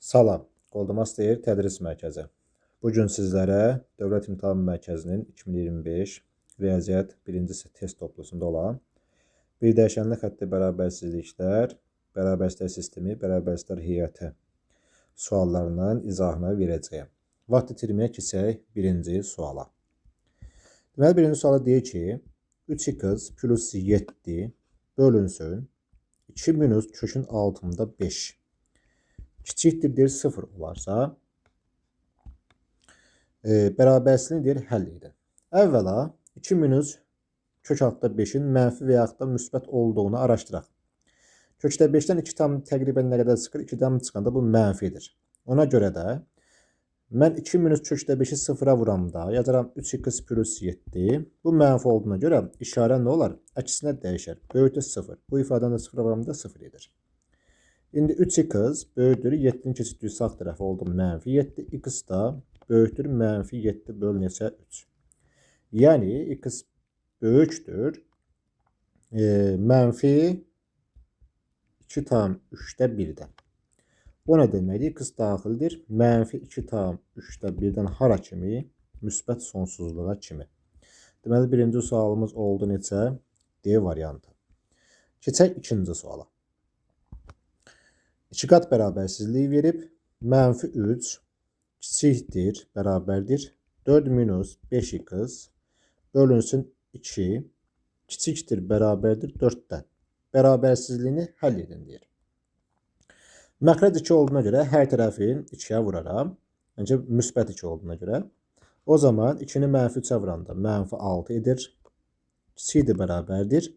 Salam, Qoldamas deyir Tədris Mərkəzi. Bugün sizlərə Dövlət İmtahan Mərkəzinin 2025 Riyaziyyat 1-ci test toplusunda olan bir dəyişənli xətti bərabərsizliklər, bərabərsizlik sistemi, bərabərsizliklər heyəti suallarının izahını verəcəyəm. Vaxt itirməyə keçək birinci suala. Deməli, birinci suala deyir ki, 3x plus 7 bölünsün 2 minus kökün altında 5 kiçikdir 0 olarsa, bərabərsizliyin deyir həll edin. Əvvəla 2 minus kök altında 5-in mənfi və yaxud da müsbət olduğunu araşdıraq. Kökdə 5-dən 2 tam təqribən nə qədər çıxır? 2-dən çıxanda bu mənfidir. Ona görə də mən 2 minus kökdə 5-i 0-a vuramda yazaram 3x plus 7. Bu mənfi olduğuna görə işarə nə olar? Əksinə dəyişər. Böyükdür 0. Bu ifadəni də 0-a vuramda 0 edir. İndi 3x böyükdür 7-nin keçidliyi sağ tərəfi oldu mənfi 7. X da böyükdür mənfi 7 böl neçə 3. Yəni x böyükdür mənfi 2 tam 3-də 1-dən. O nə deməkdir? X daxildir mənfi 2 tam 3-də 1-dən hara kimi? Müsbət sonsuzluğa kimi. Deməli, birinci sualımız oldu neçə? D variantı. Keçək ikinci suala. 2 qat bərabərsizliyi verib, mənfi 3 kiçikdir, bərabərdir 4 minus 5x bölünsün 2 kiçikdir, bərabərdir 4-dən. Bərabərsizliyini həll edin deyir. Məxrəc 2 olduğuna görə hər tərəfin 2-yə vuraram. Məncə müsbət 2 olduğuna görə. O zaman 2-ni mənfi 3-ə vuranda mənfi 6 edir. Kiçikdir, bərabərdir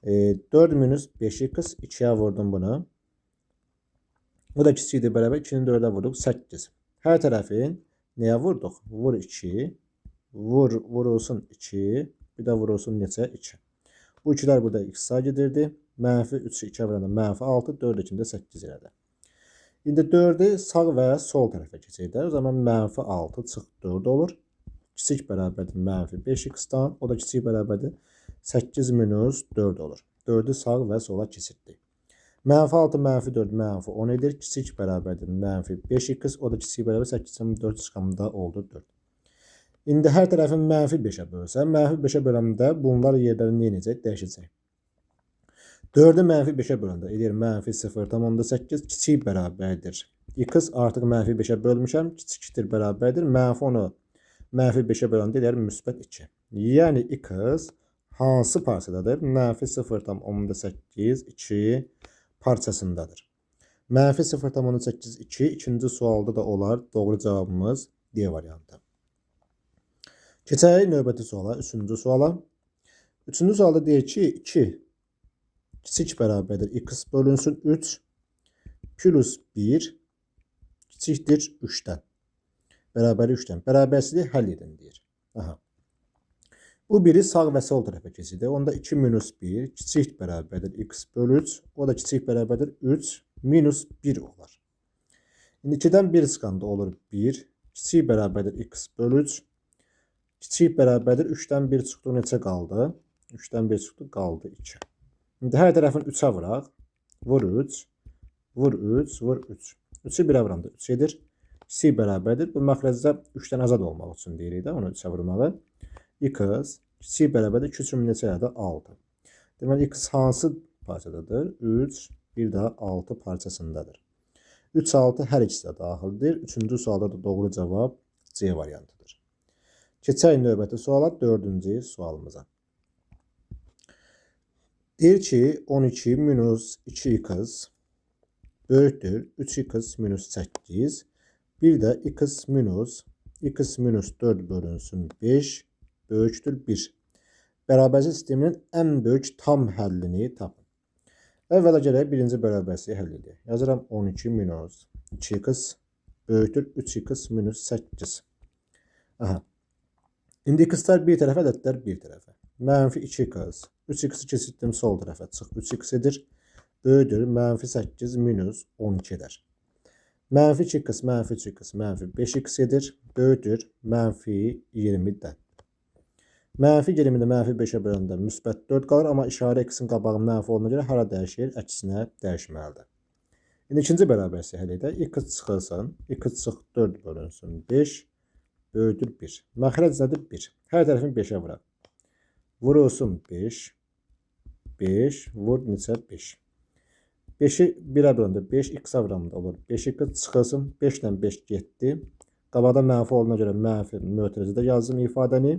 4 minus 5x 2-yə vurdum bunu. Bu da kiçikdir, bərabər 2-ni 4-ə vurduq 8. Hər tərəfin nəyə vurduq? Vur 2, vurulsun 2, bir də vurulsun neçə? 2. Bu 2-lər burada x-a gedirdi. Mənfi 3-ü 2-ə vuranda mənfi 6, 4 2-də 8 elədi. İndi 4-ü sağ və sol tərəfə keçəcək. O zaman mənfi 6 çıx 4 olur. Kiçik bərabərdir mənfi 5x-dan, o da kiçik bərabərdir 8 minus 4 olur. 4-ü sağ və sola keçirdik. Mənfi 6, mənfi 4, mənfi 10 edir. Kiçik bərabərdir mənfi 5x, o da kiçik bərabər 8-dən 4 çıxanda oldu 4. İndi hər tərəfin mənfi 5-ə bölsəm, mənfi 5-ə böləndə bunlar yerləri nə edəcək? Dəyişəcək. 4-ü mənfi 5-ə böləndə edir mənfi 0,8, kiçik bərabərdir. X artıq mənfi 5-ə bölmüşəm, kiçikdir bərabərdir. Mənfi 10-u mənfi 5-ə böləndə edir müsbət 2. Yəni x hansı parçadadır? Mənfi 0,8, 2 parçasındadır. Mənfi 0,8, 2 ikinci sualda da olar. Doğru cavabımız D variantı. Keçək növbəti suala, üçüncü suala. Üçüncü sualda deyir ki, 2 kiçik bərabərdir x bölünsün 3 plus 1 kiçikdir 3-dən. Bərabəri 3-dən. Bərabərsizliyi həll edin deyir. Aha. Bu biri sağ və sol tərəfə keçidir. Onda 2 minus 1 kiçik bərabərdir x bölü 3. O da kiçik bərabərdir 3 minus 1 olar. İndi 2-dən 1 çıxanda olur 1. Kiçik bərabərdir x bölü 3. Kiçik bərabərdir 3-dən 1 çıxdı. Neçə qaldı? 3-dən 1 çıxdı. Qaldı 2. İndi hər tərəfin 3-ə vuraq. Vur 3. Vur 3. Vur 3. 3-ü 1-ə vuranda 3 edir. Kiçik bərabərdir. Bu məxrəcdə 3-dən azad olmaq üçün deyirik də. Onu 3-ə vurmalı. X kiçik bərabərdir 2 üçün neçə elədi? 6. Deməli, x hansı parçadadır? 3, bir daha 6 parçasındadır. 3, 6 hər ikisi də daxildir. Üçüncü sualda da doğru cavab C variantıdır. Keçək növbəti suala, dördüncü sualımıza. Deyir ki, 12 minus 2x böyükdür 3x minus 8. Bir də x minus 4 bölünsün 5 böyükdür 1. Bərabərsizlik sisteminin ən böyük tam həllini tapın. Əvvəla gələk birinci bərabərsizliyi həll edək. Yazıram 12 minus 2x böyükdür 3x minus 8. Aha. İndi x-lar bir tərəfə, ədədlər bir tərəfə. Mənfi 2x. 3x-i keçirdim sol tərəfə çıx. 3x edir. Böyükdür mənfi 8 minus 12 edər. Mənfi 2x, mənfi 3x, mənfi 5x edir. Böyükdür mənfi 20-dən. Mənfi 20-də mənfi 5-ə böləndə müsbət 4 qalır. Amma işarə x-in qabağı mənfi olduğuna görə hara dəyişir? Əksinə dəyişməlidir. İndi ikinci bərabərliyi həll edək. X çıxılsın. X çıx 4 bölünsün 5 böyüdür 1. Məxrəc nədir? 1. Hər tərəfini 5-ə vuraq. Vurulsun 5. 5 vur neçə? 5. 5-i 1-ə bölündə 5 x-a vuramda olur. 5x çıxılsın. 5 ilə 5 getdi. Qabaqda mənfi olduğuna görə mənfi mötərizədə yazdım ifadəni.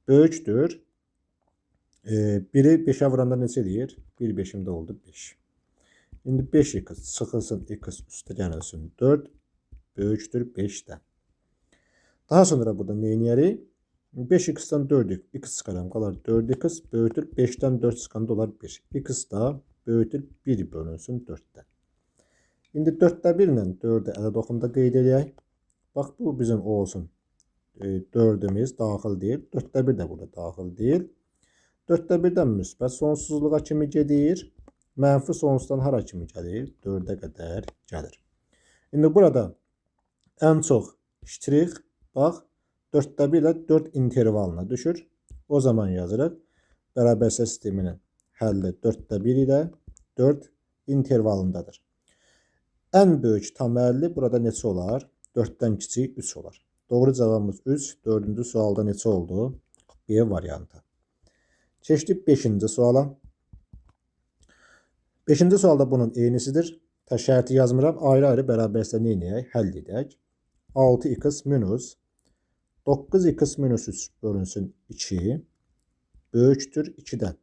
Böyükdür. 1-i 5-ə vuranda neçə eləyir? 1 5-imdə oldu 5. İndi 5x çıxılsın, x üstə gəlilsin 4 böyükdür 5-dən. Daha sonra burada nə edərik? 5x-dən 4x çıxaram, qalar 4x böyükdür 5-dən 4 çıxanda olar 1. X da böyükdür 1 bölünsün 4-dən. İndi 4-də 1 ilə 4-ü ədəd oxumda qeyd edək. Bax bu bizim olsun. 4-ümüz daxil deyil. 4-də 1 də burada daxil deyil. 4-də 1-dən müsbət sonsuzluğa kimi gedir. Mənfi sonsuzdan hara kimi gəlir? 4-ə qədər gəlir. İndi burada ən çox iştirik. Bax 4-də 1 ilə 4 intervalına düşür. O zaman yazırıq. Bərabərsə sisteminin həlli 4-də 1 ilə 4 intervalındadır. Ən böyük tam 50 burada neçə olar? 4-dən kiçik 3 olar. Doğru cavabımız 3. 4-cü sualda neçə oldu? B variantı. Keçdik 5-ci suala. 5-ci sualda bunun eynisidir. Şərti yazmıram. Ayrı-ayrı bərabərsə nə edək? Həll edək. 6x minus 9x minus 3 bölünsün 2 böyükdür 2-dən.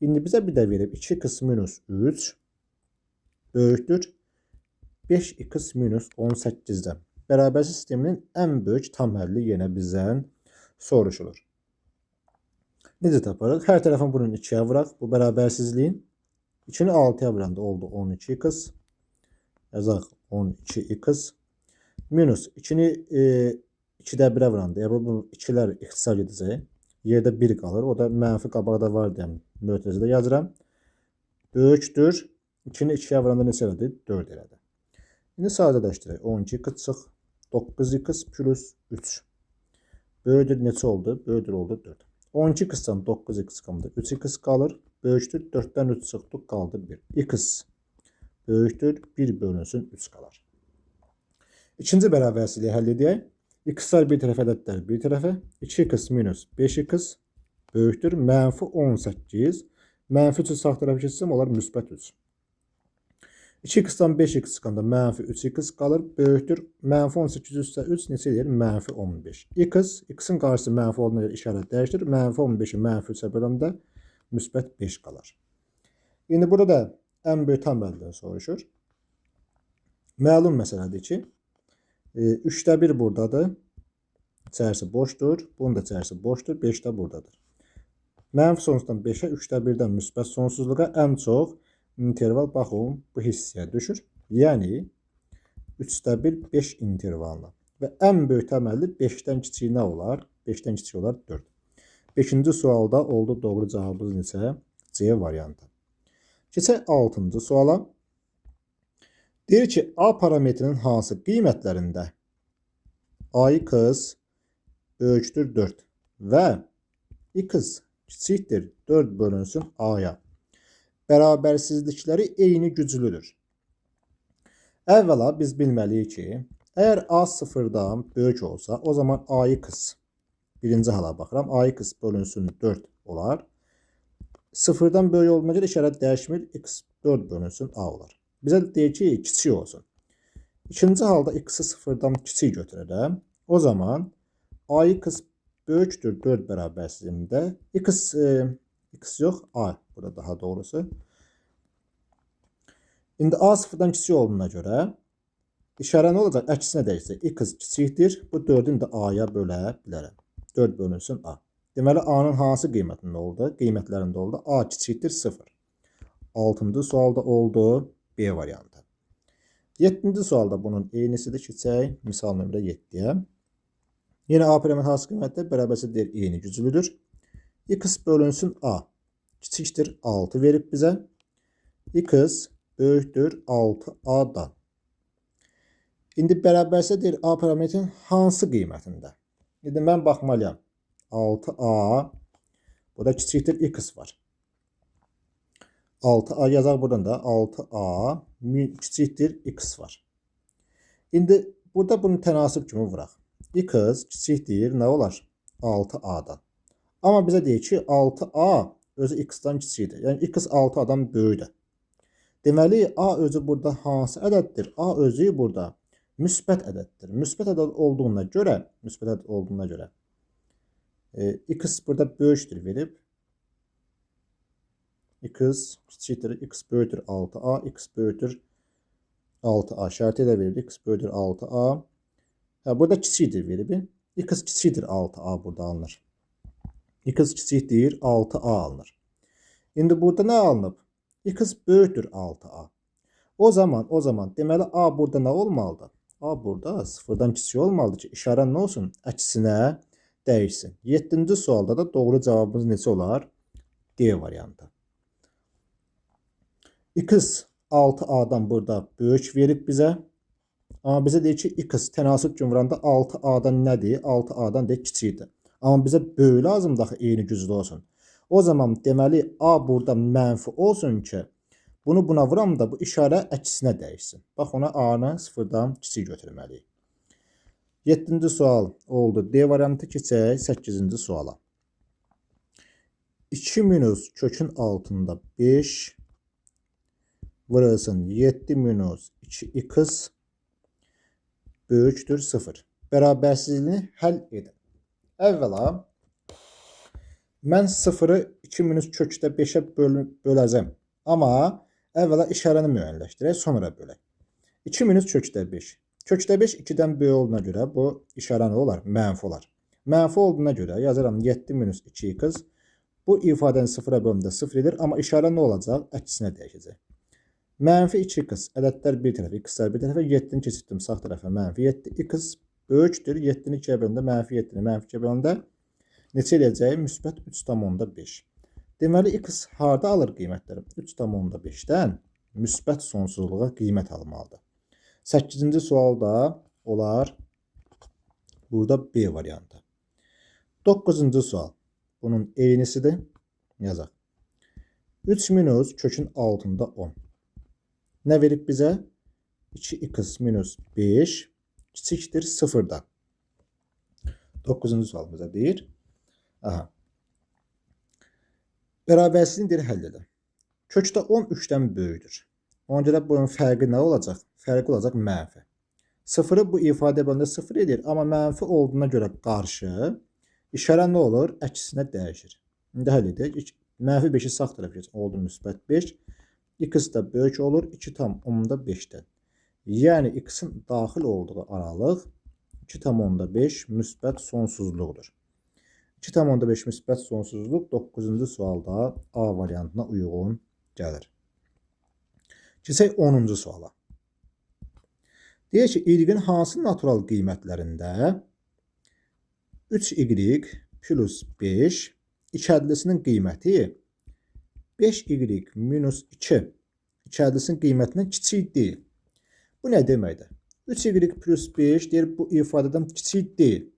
İndi bizə bir də verib 2x minus 3 böyükdür 5x minus 18-dən. Bərabərlik sisteminin ən böyük tam həlli yenə bizdən soruşulur. Necə taparıq? Hər tərəfin bunun 2-yə vuraq. Bu bərabərsizliyin 2-ni 6-ya vuranda oldu 12x. Yazaq 12x. Minus 2-ni 2-də 1-ə vuranda. Bu 2-lər ixtisar edəcək. Yerdə 1 qalır. O da mənfi qabaqda var deyəm. Mötərizədə yazıram. Böyükdür. 2-ni 2-yə vuranda neçə elədi? 4 elədi. İndi sadələşdirək. 12x çıx 9x plus 3. Böyüdür neçə oldu? Böyüdür oldu 4. 12x-dan 9x çıxanda 3x qalır. Böyükdür 4-dən 3 çıxdıq qaldı 1. X böyükdür 1 bölünsün 3 qalar. İkinci bərabərsizliyi həll edək. X-lar bir tərəfə, ədədlər bir tərəfə. 2x minus 5x böyükdür mənfi 18. Mənfi 3 sağ tərəfə keçsəm olar müsbət 3. 2x-dan 5x çıxanda mənfi 3x qalır. Böyükdür. Mənfi 18 üstə 3 neçə edir? Mənfi 15. X-in qarşısı mənfi olduğuna görə işarət dəyişdir. Mənfi 15-i mənfi 3-ə böləndə müsbət 5 qalar. İndi burada ən böyük tam əldən soruşur. Məlum məsələdir ki, 3-də 1 buradadır. İçərisi boşdur. Bunun da içərisi boşdur. 5 də buradadır. Mənfi sonsuzdan 5-ə, 3-də 1-dən müsbət sonsuzluğa ən çox interval baxın bu hissəyə düşür. Yəni 3-də 1 5 intervalına. Və ən böyük təməlli 5-dən kiçik nə olar? 5-dən kiçik olar 4. 5-ci sualda oldu doğru cavabımız neçə? C variantı. Keçək 6-cı suala. Deyir ki, A parametrinin hansı qiymətlərində x böyükdür 4 və x kiçikdir 4 bölünsün A-ya. Bərabərsizlikləri eyni güclüdür. Əvvəla biz bilməliyik ki, əgər A sıfırdan böyük olsa, o zaman AX birinci hala baxıram. AX bölünsün 4 olar. Sıfırdan böyük olduğuna görə işarət dəyişmir. X 4 bölünsün A olar. Bizə deyir ki, kiçik olsun. İkinci halda X-i sıfırdan kiçik götürərəm. O zaman AX böyükdür 4 bərabərsizliyində. X yox, A burada daha doğrusu. İndi A sıfırdan kiçik olduğuna görə işarə nə olacaq? Əksinə dəyişəcək. X kiçikdir. Bu 4-ü də A-ya bölə bilərəm. 4 bölünsün A. Deməli, A-nın hansı qiymətində oldu? Qiymətlərində oldu. A kiçikdir 0. 6-cı sualda oldu B variantı. 7-ci sualda bunun eynisidir. Keçək misal nömrə 7-yə. Yenə A parametrin hansı qiymətdə? Bərabərsə deyir eyni güclüdür. X bölünsün A kiçikdir 6 verib bizə. X böyükdür 6A-dan. İndi bərabərsə deyir A parametrin hansı qiymətində? İndi mən baxmalıyam. 6A, burada kiçikdir X var. 6A yazaq buradan da 6A kiçikdir x var. İndi burada bunu tənasib kimi vuraq. X kiçikdir nə olar? 6A'dan. Amma bizə deyir ki 6A özü x-dan kiçikdir. Yəni x 6A'dan böyükdür. Deməli A özü burada hansı ədəddir? A özü burada müsbət ədəddir. Müsbət ədəd olduğuna görə x burada böyükdür verib. X kiçikdir, x böyükdür 6A, x böyükdür 6A. Şərti ilə verildi, x böyükdür 6A. Burada kiçikdir verib. X kiçikdir 6A burada alınır. X kiçikdir 6A alınır. İndi burada nə alınıb? X böyükdür 6A. O zaman deməli A burada nə olmalıdır? A burada sıfırdan kiçik olmalıdır ki, işarə nə olsun? Əksinə dəyişsin. 7-ci sualda da doğru cavabımız neçə olar? D variantı. X 6A'dan burada böyük verib bizə. Amma bizə deyir ki, x tənasib kimi vuranda 6A'dan nədir? 6A'dan deyir kiçikdir. Amma bizə böyük lazımdır axı eyni güclü olsun. O zaman deməli A burada mənfi olsun ki, bunu buna vuram da bu işarə əksinə dəyişsin. Bax ona A-nı sıfırdan kiçik götürməliyik. 7-ci sual oldu. D variantı keçək 8-ci suala. 2 minus kökün altında 5 vurulsun 7 minus 2x böyükdür 0. Bərabərsizliyini həll edin. Əvvəla mən 0'ı 2 minus kökdə 5'ə böləcəm. Amma əvvəla işarəni müəyyənləşdirək, sonra bölək. 2 minus kökdə 5. Kökdə 5 2-dən böyük olduğuna görə bu işarə nə olar? Mənfi olar. Mənfi olduğuna görə yazıram 7 minus 2x. Bu ifadəni 0'a bölümdə 0 edir. Amma işarə nə olacaq? Əksinə dəyişəcək. Mənfi 2x. Ədədlər bir tərəfə, x'lər bir tərəfə. 7'ni keçirdim sağ tərəfə mənfi 7. X böyükdür. 7'ni 2'yə bölümdə mənfi 7'ni mənfi 2'yə bölümdə neçə eləyəcək? Müsbət 3,5. Deməli x harda alır qiymətləri? 3,5'dən müsbət sonsuzluğa qiymət almalıdır. 8-ci sualda olar burada B variantı. 9-cu sual. Bunun eynisidir. Yazaq. 3 minus kökün altında 10. Nə verib bizə? 2x minus 5 kiçikdir 0'dan. 9-cu sual bizə deyir. Aha. Bərabərsizliyin diri həll edin. Kökdə 10 3'dən böyükdür. Ona görə bunun fərqi nə olacaq? Fərqi olacaq mənfi. 0'ı bu ifadə bölündə 0 edir. Amma mənfi olduğuna görə qarşı işarə nə olur? Əksinə dəyişir. İndi həll edək. Mənfi 5'i sağ tərəfə keçir. Oldu müsbət 5. X da böyük olur 2,5'dən. Yəni x'in daxil olduğu aralıq 2,5 müsbət sonsuzluqdur. 2,5 müsbət sonsuzluq 9-cu sualda A variantına uyğun gəlir. Keçək 10-cu suala. Deyək ki, y-in hansı natural qiymətlərində 3y plus 5 ikədlisinin qiyməti 5y minus 2 ikədlisinin qiymətindən kiçik deyil. Bu nə deməkdir? 3y plus 5 deyir bu ifadədən kiçik deyil.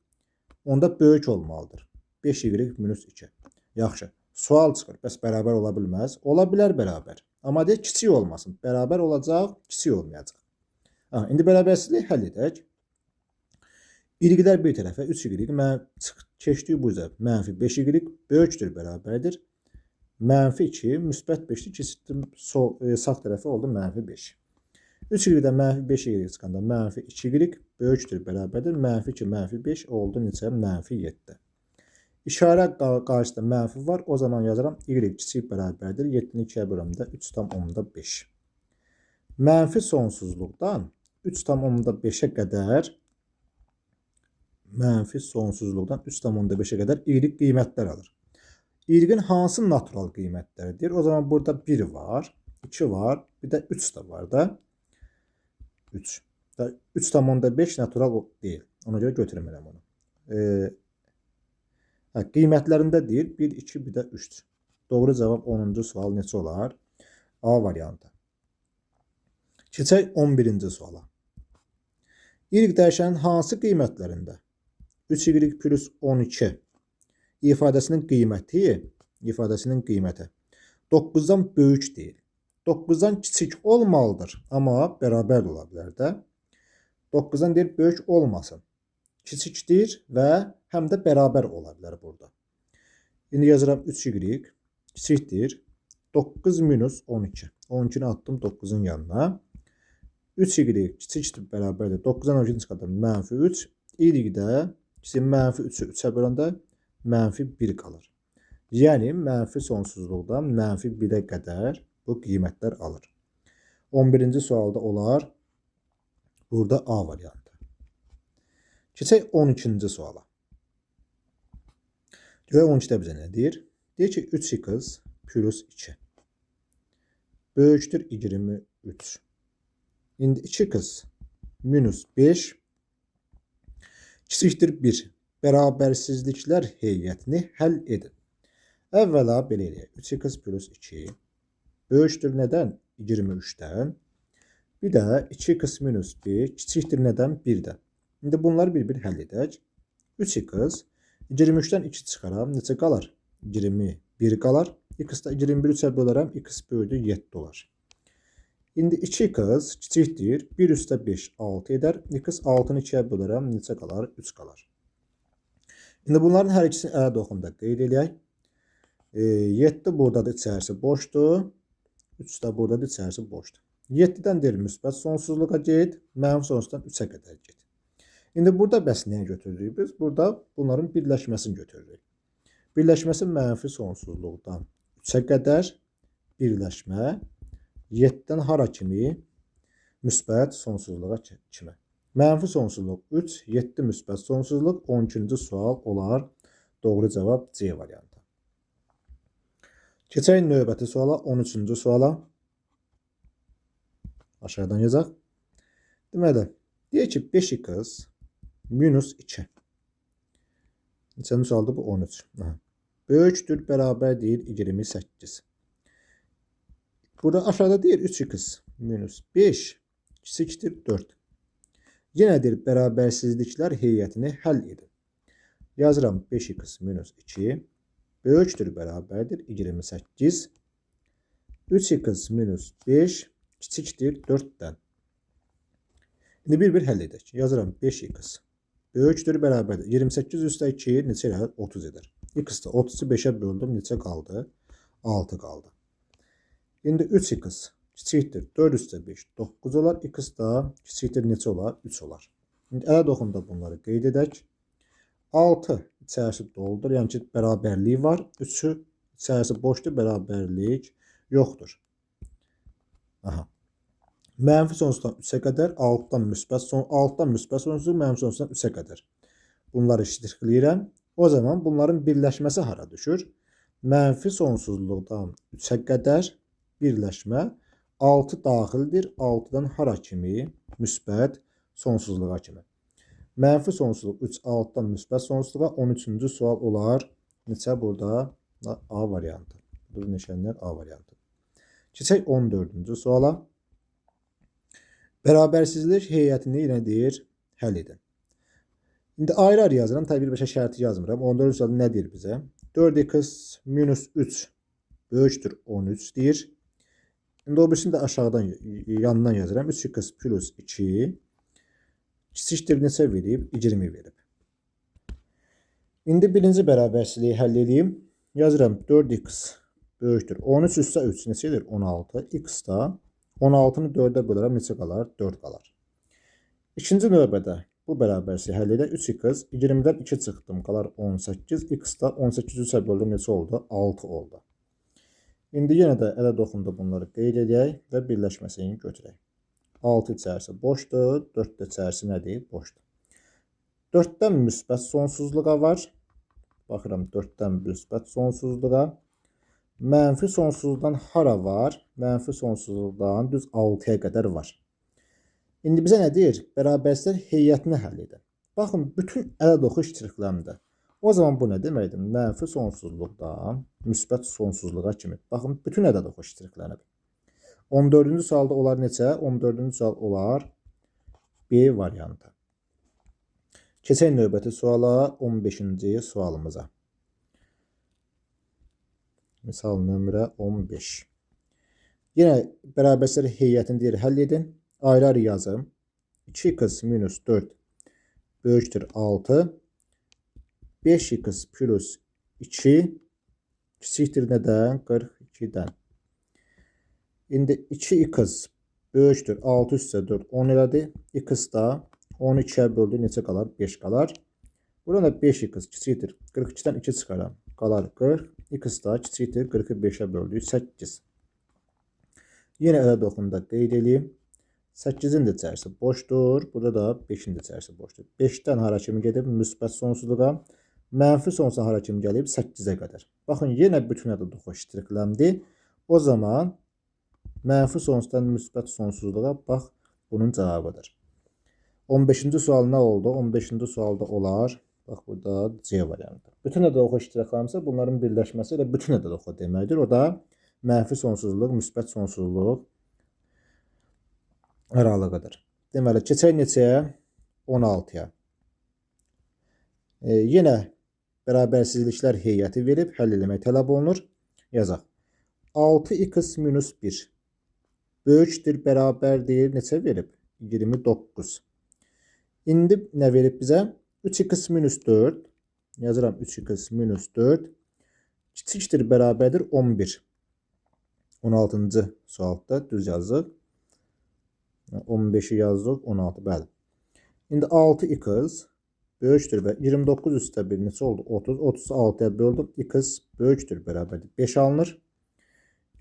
Onda böyük olmalıdır. 5y minus 2. Yaxşı. Sual çıxır. Bəs bərabər ola bilməz? Ola bilər bərabər. Amma deyək kiçik olmasın. Bərabər olacaq, kiçik olmayacaq. İndi bərabərsizliyi həll edək. Y-lər bir tərəfə 3y keçdiyi bu üzə mənfi 5y böyükdür bərabərdir. Mənfi 2 müsbət 5'li keçirdim sağ tərəfə oldu mənfi 5. 3y-dən mənfi 5y çıxanda mənfi 2y böyükdür bərabərdir. Mənfi 2 mənfi 5 oldu neçə? Mənfi 7. İşarə qarşısında mənfi var. O zaman yazıram y kiçik bərabərdir. 7'ni 2'yə bölümdə 3,5. Mənfi sonsuzluqdan 3,5'ə qədər mənfi sonsuzluqdan 3,5'ə qədər y qiymətlər alır. Y-in hansı natural qiymətləridir? O zaman burada 1 var, 2 var, bir də 3 də var da. 3. 3,5 natural deyil. Ona görə götürməliyəm onu. Qiymətlərində deyil. 1, 2, bir də 3. Doğru cavab 10-cu sual neçə olar? A variantı. Keçək 11-ci suala. Y dəyişənin hansı qiymətlərində 3y plus 12 ifadəsinin qiyməti 9'dan böyük deyil. 9'dan kiçik olmalıdır, amma bərabər də ola bilər də. 9'dan deyir böyük olmasın. Kiçik deyir və həm də bərabər ola bilər burada. İndi yazıram 3y kiçikdir 9 minus 12. 12'ni attım 9'un yanına. 3y kiçikdir bərabərdir. 9'dan 12'ni çıxardım mənfi 3. Y-də mənfi 3'ü 3'ə böləndə mənfi 1 qalır. Yəni mənfi sonsuzluqdan mənfi 1'ə qədər bu qiymətlər alır. 11-ci sualda olar. Burada A variantı. Keçək 12-ci suala. Görək 12-də bizə nə deyir? Deyir ki 3x plus 2 böyükdür 23. İndi 2x minus 5 kiçikdir 1. Bərabərsizliklər heyətini həll edin. Əvvəla belə eləyək. 3x plus 2 böyükdür nədən? 23'dən. Bir də 2x minus 1 kiçikdir nədən? 1'dən. İndi bunları bir-bir həll edək. 3x 23'dən 2 çıxaram. Neçə qalar? 21 qalar. X-da 21 3'ə bölərəm. X böyüdür 7 olar. İndi 2x kiçikdir. 1 üstə 5 6 edər. X 6'nı 2'yə bölərəm. Neçə qalar? 3 qalar. İndi bunların hər ikisini ərə doxunda qeyd edək. 7 buradadır, içərisi boşdur. 3 də buradadır, içərisi boşdur. 7'dən deyil müsbət sonsuzluğa get. Mənfi sonsuzdan 3'ə qədər get. İndi burada bəs nəyə götürürük biz? Burada bunların birləşməsini götürürük. Birləşməsi mənfi sonsuzluqdan 3'ə qədər birləşmə 7'dən hara kimi? Müsbət sonsuzluğa kimi. Mənfi sonsuzluq 3, 7 müsbət sonsuzluq 12-ci sual olar. Doğru cavab C variantı. Keçək növbəti suala, 13-cü suala. Aşağıdan yazaq. Deməli, deyək ki 5x minus 2. Neçənci sualdır bu? 13. Böyükdür, bərabər deyil 28. Burada aşağıda deyir 3x minus 5 kiçikdir 4. Yenə deyir bərabərsizliklər heyətini həll edin. Yazıram 5x minus 2 böyükdür, bərabərdir 28. 3x minus 5 kiçikdir 4'dən. İndi bir-bir həll edək. Yazıram 5x böyükdür, bərabərdir 28 üstə 2 neçə edər? 30 edər. X-da 30'u 5'ə böldüm, neçə qaldı? 6 qaldı. İndi 3x kiçikdir 4 üstə 5 9 olar. X-da kiçikdir neçə olar? 3 olar. İndi ərə doxunda bunları qeyd edək. 6 içərisi doldur, yəni ki bərabərlik var. 3'ü içərisi boşdur, bərabərlik yoxdur. Aha. Mənfi sonsuzdan 3'ə qədər 6'dan müsbət sonsuzluq mənfi sonsuzdan 3'ə qədər. Bunları iştiqləyirəm. O zaman bunların birləşməsi hara düşür? Mənfi sonsuzluqdan 3'ə qədər birləşmə 6 daxildir. 6'dan hara kimi? Müsbət sonsuzluğa kimi. Mənfi sonsuzluq 3 6'dan müsbət sonsuzluğa 13-cü sual olar. Neçə burada? A variantı. Bu neçənlər A variantı. Keçək 14-cü suala. Bərabərsizlik heyətini yenə deyir həll edin. İndi ayrı-ayrı yazıram. Tabii birbaşa şərti yazmıram. 14-cü sualda nə deyir bizə? 4x minus 3 böyükdür 13 deyir. İndi o birisini də aşağıdan yanından yazıram. 3x plus 2 kiçikdir neçə verib? 20 verib. İndi birinci bərabərsizliyi həll edeyim. Yazıram 4x böyükdür 13 üstə 3 neçədir? 16. X da 16'nı 4'ə bölərəm neçə qalar? 4 qalar. İkinci növbədə bu bərabərsizliyi həll edək. 3x 20'dən 2 çıxdım, qalar 18. X da 18 3'ə böldüm neçə oldu? 6 oldu. İndi yenə də ələ doxunda bunları qeyd edək və birləşməsini götürək. 6 içərisi boşdur, 4 də içərisi nədir? Boşdur. 4'dən müsbət sonsuzluğa var. Baxıram 4'dən müsbət sonsuzluğa. Mənfi sonsuzluqdan hara var? Mənfi sonsuzluqdan düz 6'ya qədər var. İndi bizə nə deyir? Bərabərsizlik heyətini həll edin. Baxın, bütün ələ doxu iştiraklarında. O zaman bu nə deməkdir? Mənfi sonsuzluqdan müsbət sonsuzluğa kimi. Baxın, bütün ələ doxu iştiraklanıb. 14-cü sualda olar neçə? 14-cü sual olar B variantı. Keçək növbəti suala, 15-ci sualımıza. Misal nömrə 15. Yenə bərabərsizlik heyətini deyir, həll edin. Ayrı-ayrı yazım. 2x minus 4 böyükdür 6. 5x plus 2 kiçikdir nədən? 42-dən. İndi 2x böyükdür 6 üstə 4 10 elədi. X da 12'ye böldü neçə qalar? 5 qalar. Burada 5x kiçikdir 42-dən 2 çıxaram. Qalar 40. X da kiçikdir 40'ı 5'e böldü 8. Yine ərə doxunda qeyd edeyim. 8'in də içərisi boşdur. Burada da 5'in də içərisi boşdur. 5'dən hara kimi gedib müsbət sonsuzluğa, mənfi sonsuzluğa hara kimi gəlib 8'e qədər. Baxın, yenə bütün ərə doxu iştirakləndi. O zaman mənfi sonsuzdan müsbət sonsuzluğa bax, bunun cavabıdır. 15-ci sual nə oldu? 15-ci sualda olar. Bax, burada C variantı. Bütün ərə doxu iştiraklarımızsa bunların birləşməsi ilə bütün ərə doxu deməkdir. O da mənfi sonsuzluq, müsbət sonsuzluq aralığıdır. Deməli, keçək neçəyə? 16-ya. Yenə bərabərsizliklər heyəti verib, həll eləmək tələb olunur. Yazaq. 6x minus 1 böyükdür, bərabərdir. Neçə verib? 29. İndi nə verib bizə? 3x minus 4. Yazıram 3x minus 4. Kiçikdir, bərabərdir 11. 16-cı sualda düz yazıq. 15'i yazdıq, 16, bəli. İndi 6x böyükdür və 29 üstə 1 neçə oldu? 30. 36'ya böldüm. X böyükdür, bərabərdir 5 alınır.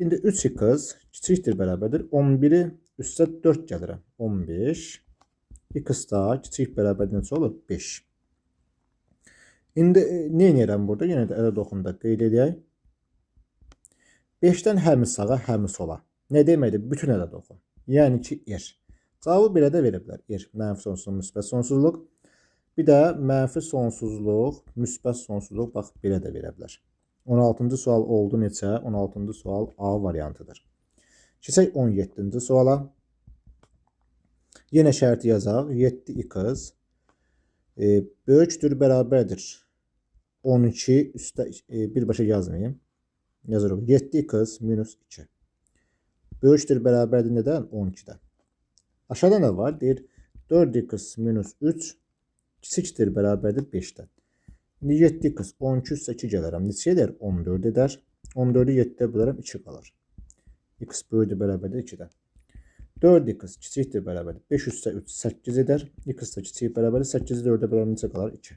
İndi 3x kiçikdir, bərabərdir 11'i üstə 4 gəlirəm. 15. X da kiçik, bərabərdir neçə olur? 5. İndi nə edirəm burada? Yenə də ərə doxunda qeyd edək. 5'dən həmi sağa, həmi sola. Nə deməkdir? Bütün ərə doxu. Yəni ki, Cavabı belə də veriblər. Mənfi sonsuzluq, müsbət sonsuzluq. Bir də mənfi sonsuzluq, müsbət sonsuzluq, bax, belə də veriblər. 16-cı sual oldu neçə? 16-cı sual A variantıdır. Keçək 17-ci suala. Yenə şərti yazaq. 7x böyükdür, bərabərdir 12 üstə birbaşa yazmayayım. Yazırıq. 7x minus 2. Böyükdür, bərabərdir nədən? 12'dən. Aşağıda nə var? Deyir 4x minus 3 kiçikdir, bərabərdir 5'dən. İndi 7x 12 üstə 2 gələrəm. Neçə edər? 14 edər. 14'ü 7'də bölərəm 2 qalar. X böyükdür, bərabərdir 2'dən. 4x kiçikdir, bərabərdir 5 üstə 3 8 edər. X da kiçik, bərabərdir 8'i 4'də bölərəm neçə qalar? 2.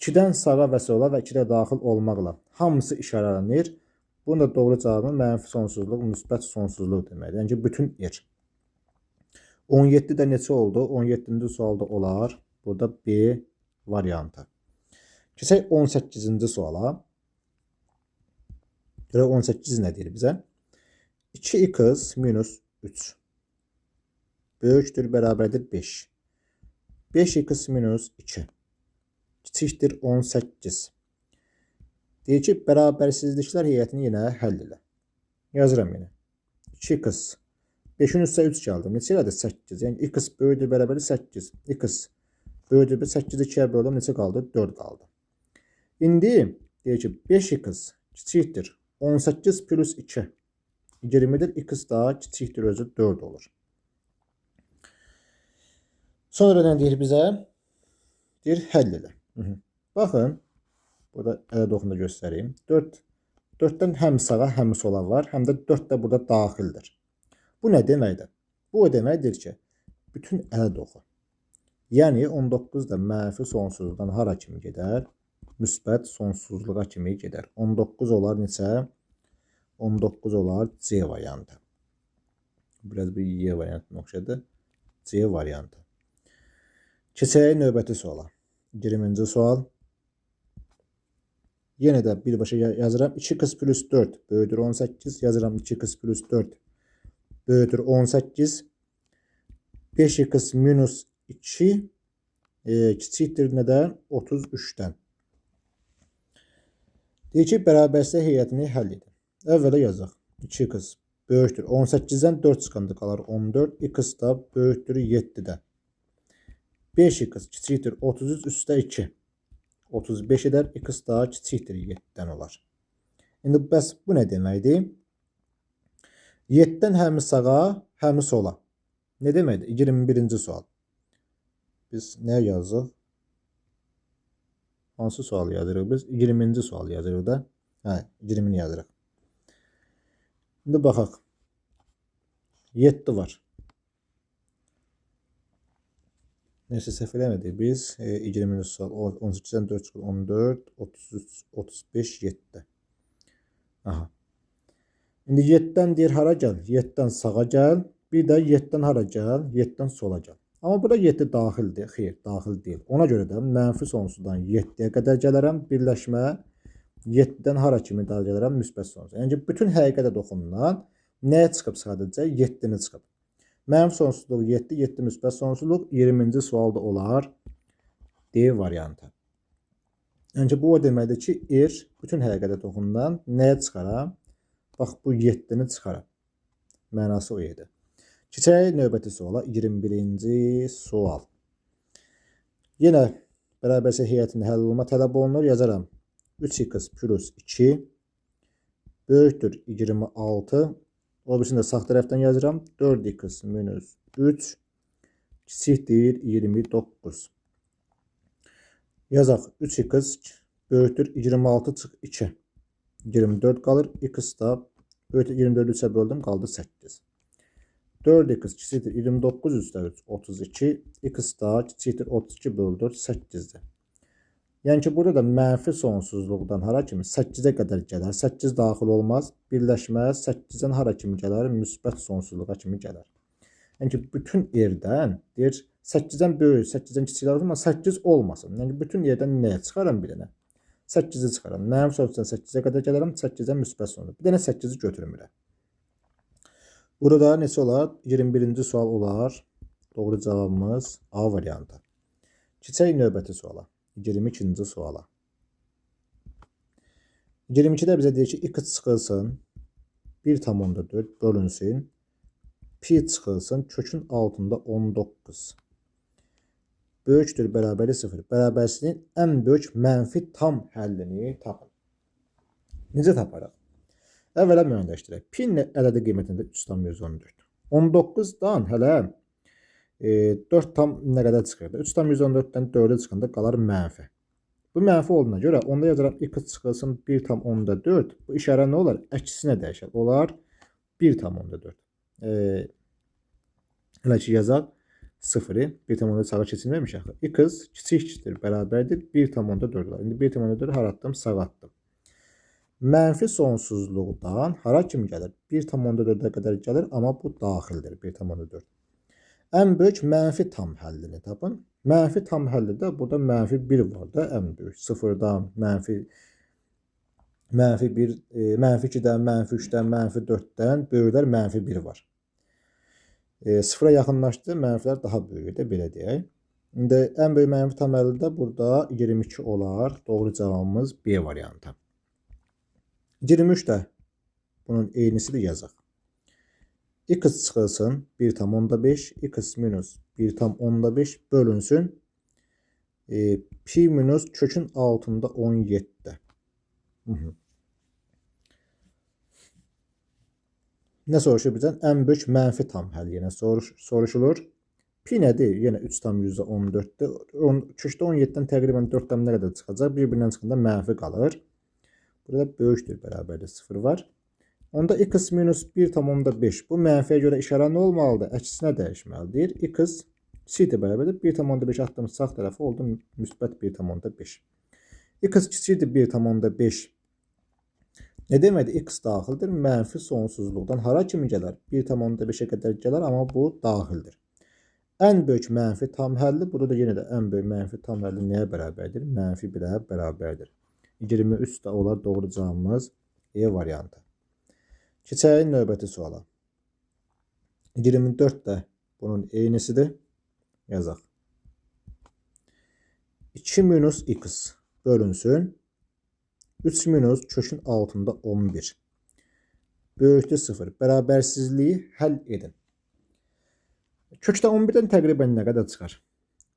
2'dən sağa və sola və 2'də daxil olmaqla hamısı işarələnir. Bunun da doğru cavabı mənfi sonsuzluq, müsbət sonsuzluq deməkdir. Yəni ki, bütün 17'də neçə oldu? 17-ci sualda olar. Burada B variantı. Keçək 18-ci suala. Görə 18 nə deyir bizə? 2x minus 3 böyükdür, bərabərdir 5. 5x minus 2 kiçikdir 18. Deyir ki, bərabərsizliklər heyətini yenə həll elə. Yazıram yenə. 2x 5'in üstə 3 gəldim. Neçə elədi? 8. Yəni x böyükdür, bərabərdir 8. X böyükdür, 8'i 2'yə böldüm. Neçə qaldı? 4 qaldı. İndi deyir ki, 5x kiçikdir 18 plus 2 20'dir. X daha kiçikdir, özü 4 olur. Sonra nə deyir bizə? Deyir, həll elə. Baxın, burada ərə doxunda göstəreyim. 4'dən həm sağa, həm sola var. Həm də 4 də burada daxildir. Bu nə deməkdir? Bu o deməkdir ki, bütün ərə doxu. Yəni 19 da mənfi sonsuzluqdan hara kimi gedər? Müsbət sonsuzluğa kimi gedər. 19 olar neçə? 19 olar C variantı. Biraz bir Y variantına oxşadı. C variantı. Keçək növbəti suala. 20-ci sual. Yenə də birbaşa yazıram. 2x plus 4 böyüdür 18. Yazıram 2x plus 4 böyüdür 18. 5x minus 2 kiçikdir nədən? 33'dən. Deyir ki, bərabərsizlik heyətini həll edin. Əvvələ yazaq. 2x böyükdür 18'dən 4 çıxanda qalar 14. X da böyükdür 7'dən. 5x kiçikdir 33 üstə 2. 35 edər. X daha kiçikdir 7'dən olar. İndi bəs bu nə deməkdir? 7-dən həmi sağa, həmi sola. Ne deməkdir? 21-ci sual. Biz nə yazırıq? Hansı sual yazırıq biz? 20-ci sual yazırıq da. Hə, 20-ni yazırıq. İndi baxaq. 7 var. Neyse səhv eləmədik biz. 20-ci sual. 18-dən 4 çıxır. 14, 33, 35, 7. Aha. İndi 7-dən deyir hara gəl? 7-dən sağa gəl. Bir də 7-dən hara gəl? 7-dən sola gəl. Amma burada 7 daxildir. Xeyr, daxil deyil. Ona görə də mənfi sonsuzdan 7-yə qədər gələrəm. Birləşmə 7-dən hara kimi daxil gələrəm? Müsbət sonsuz. Yəni bütün həqiqətə toxunulan nəyə çıxıb sadəcə? 7-ni çıxıb. Mənfi sonsuzluq 7, 7 müsbət sonsuzluq 20-ci sualda olar. D variantı. Yəni bu o deməkdir ki, bütün həqiqətə toxunulan nəyə çıxaram? Bax bu 7-ni çıxaram. Mənası o idi. Keçək növbəti suala. 21-ci sual. Yenə bərabərsə heyətində həll olma tələb olunur. Yazaram. 3x plus 2 böyükdür 26. O birisini də sağ tərəfdən yazıram. 4x minus 3 kiçikdir 29. Yazaq. 3x böyükdür 26 çıx 2. 24 qalır. X da böyükdür 24'ü 3'ə böldüm. Qaldı 8. 4x kiçikdir 29 üstə 3 32. X da kiçikdir 32 böldür 8'dir. Yəni ki burada da mənfi sonsuzluqdan hara kimi 8-ə qədər gələr. 8 daxil olmaz. Birləşmə 8-dən hara kimi gələr? Müsbət sonsuzluğa kimi gələr. Yəni ki bütün yerdən deyir 8-dən böyük, 8-dən kiçik olsun, amma 8 olmasın. Yəni bütün yerdən nəyə çıxaram bir dənə? 8-i çıxaram. Mənfi sonsuzdan 8-ə qədər gələrəm. 8-dən müsbət sonsuzluq. Bir dənə 8-i götürmürəm. Burada neçə olar? 21-ci sual olar. Doğru cavabımız A variantı. Keçək növbəti suala. 22-ci suala. 22-də bizə deyir ki, x çıxılsın 1,4 bölünsün. Pi çıxılsın kökün altında 19. Böyükdür bərabəri 0. Bərabərsinin ən böyük mənfi tam həllini tapın. Necə taparıq? Əvvəla müəyyənləşdirək. Pi-nin ədədi qiymətində 3,114. 19-dan hələ 4 tam nə qədər çıxırdı? 3,114-dən 4'e çıxanda qalar mənfi. Bu mənfi olduğuna görə onda yazaram x çıxılsın 1,4. Bu işarə nə olar? Əksinə dəyişər. Olar 1,4. Hələ ki yazaq 0'ı 1,4 sağa keçirməmiş axı. X kiçikdir, bərabərdir 1,4 olar. İndi 1,4 hara atdım? Sağa atdım. Mənfi sonsuzluqdan hara kimi gəlir? 1,4'ə qədər gəlir, amma bu daxildir 1,4. Ən böyük mənfi tam həllini tapın. Mənfi tam həllidə burada mənfi 1 var da ən böyük. 0'dan, mənfi 1, mənfi 2'dən, mənfi 3'dən, mənfi 4'dən böyüklər mənfi 1 var. 0'a yaxınlaşdı, mənfilər daha böyükdür, belə deyək. İndi ən böyük mənfi tam həllidə burada 22 olar. Doğru cavabımız B variantı. 23 də bunun eynisidir yazaq. X çıxılsın 1,5, x minus 1,5 bölünsün. Pi minus kökün altında 17. Nə soruşur bizdən? Ən böyük mənfi tam həll yenə soruşulur. Pi nədir? Yenə 3,14'dir. Kökdə 17'dən təqribən 4'dən nə qədər çıxacaq? Bir-birindən çıxanda mənfi qalır. Burada böyükdür, bərabərdə 0 var. Onda x minus 1,5. Bu mənfiyə görə işarə nə olmalıdır? Əksinə dəyişməlidir. X kiçikdir, bərabərdir 1,5 atdım sağ tərəfi oldu müsbət 1,5. X kiçikdir 1,5. Nə deməkdir? X daxildir. Mənfi sonsuzluqdan hara kimi gələr? 1,5'ə qədər gələr, amma bu daxildir. Ən böyük mənfi tam həlli. Burada da yenə də ən böyük mənfi tam həlli nəyə bərabərdir? Mənfi 1'ə bərabərdir. 23 də olar doğru cavabımız E variantı. Keçək növbəti suala. 24 də bunun eynisidir. Yazaq. 2 minus x bölünsün. 3 minus kökün altında 11. Böyükdür 0. Bərabərsizliyi həll edin. Kökdə 11'dən təqribən nə qədər çıxar?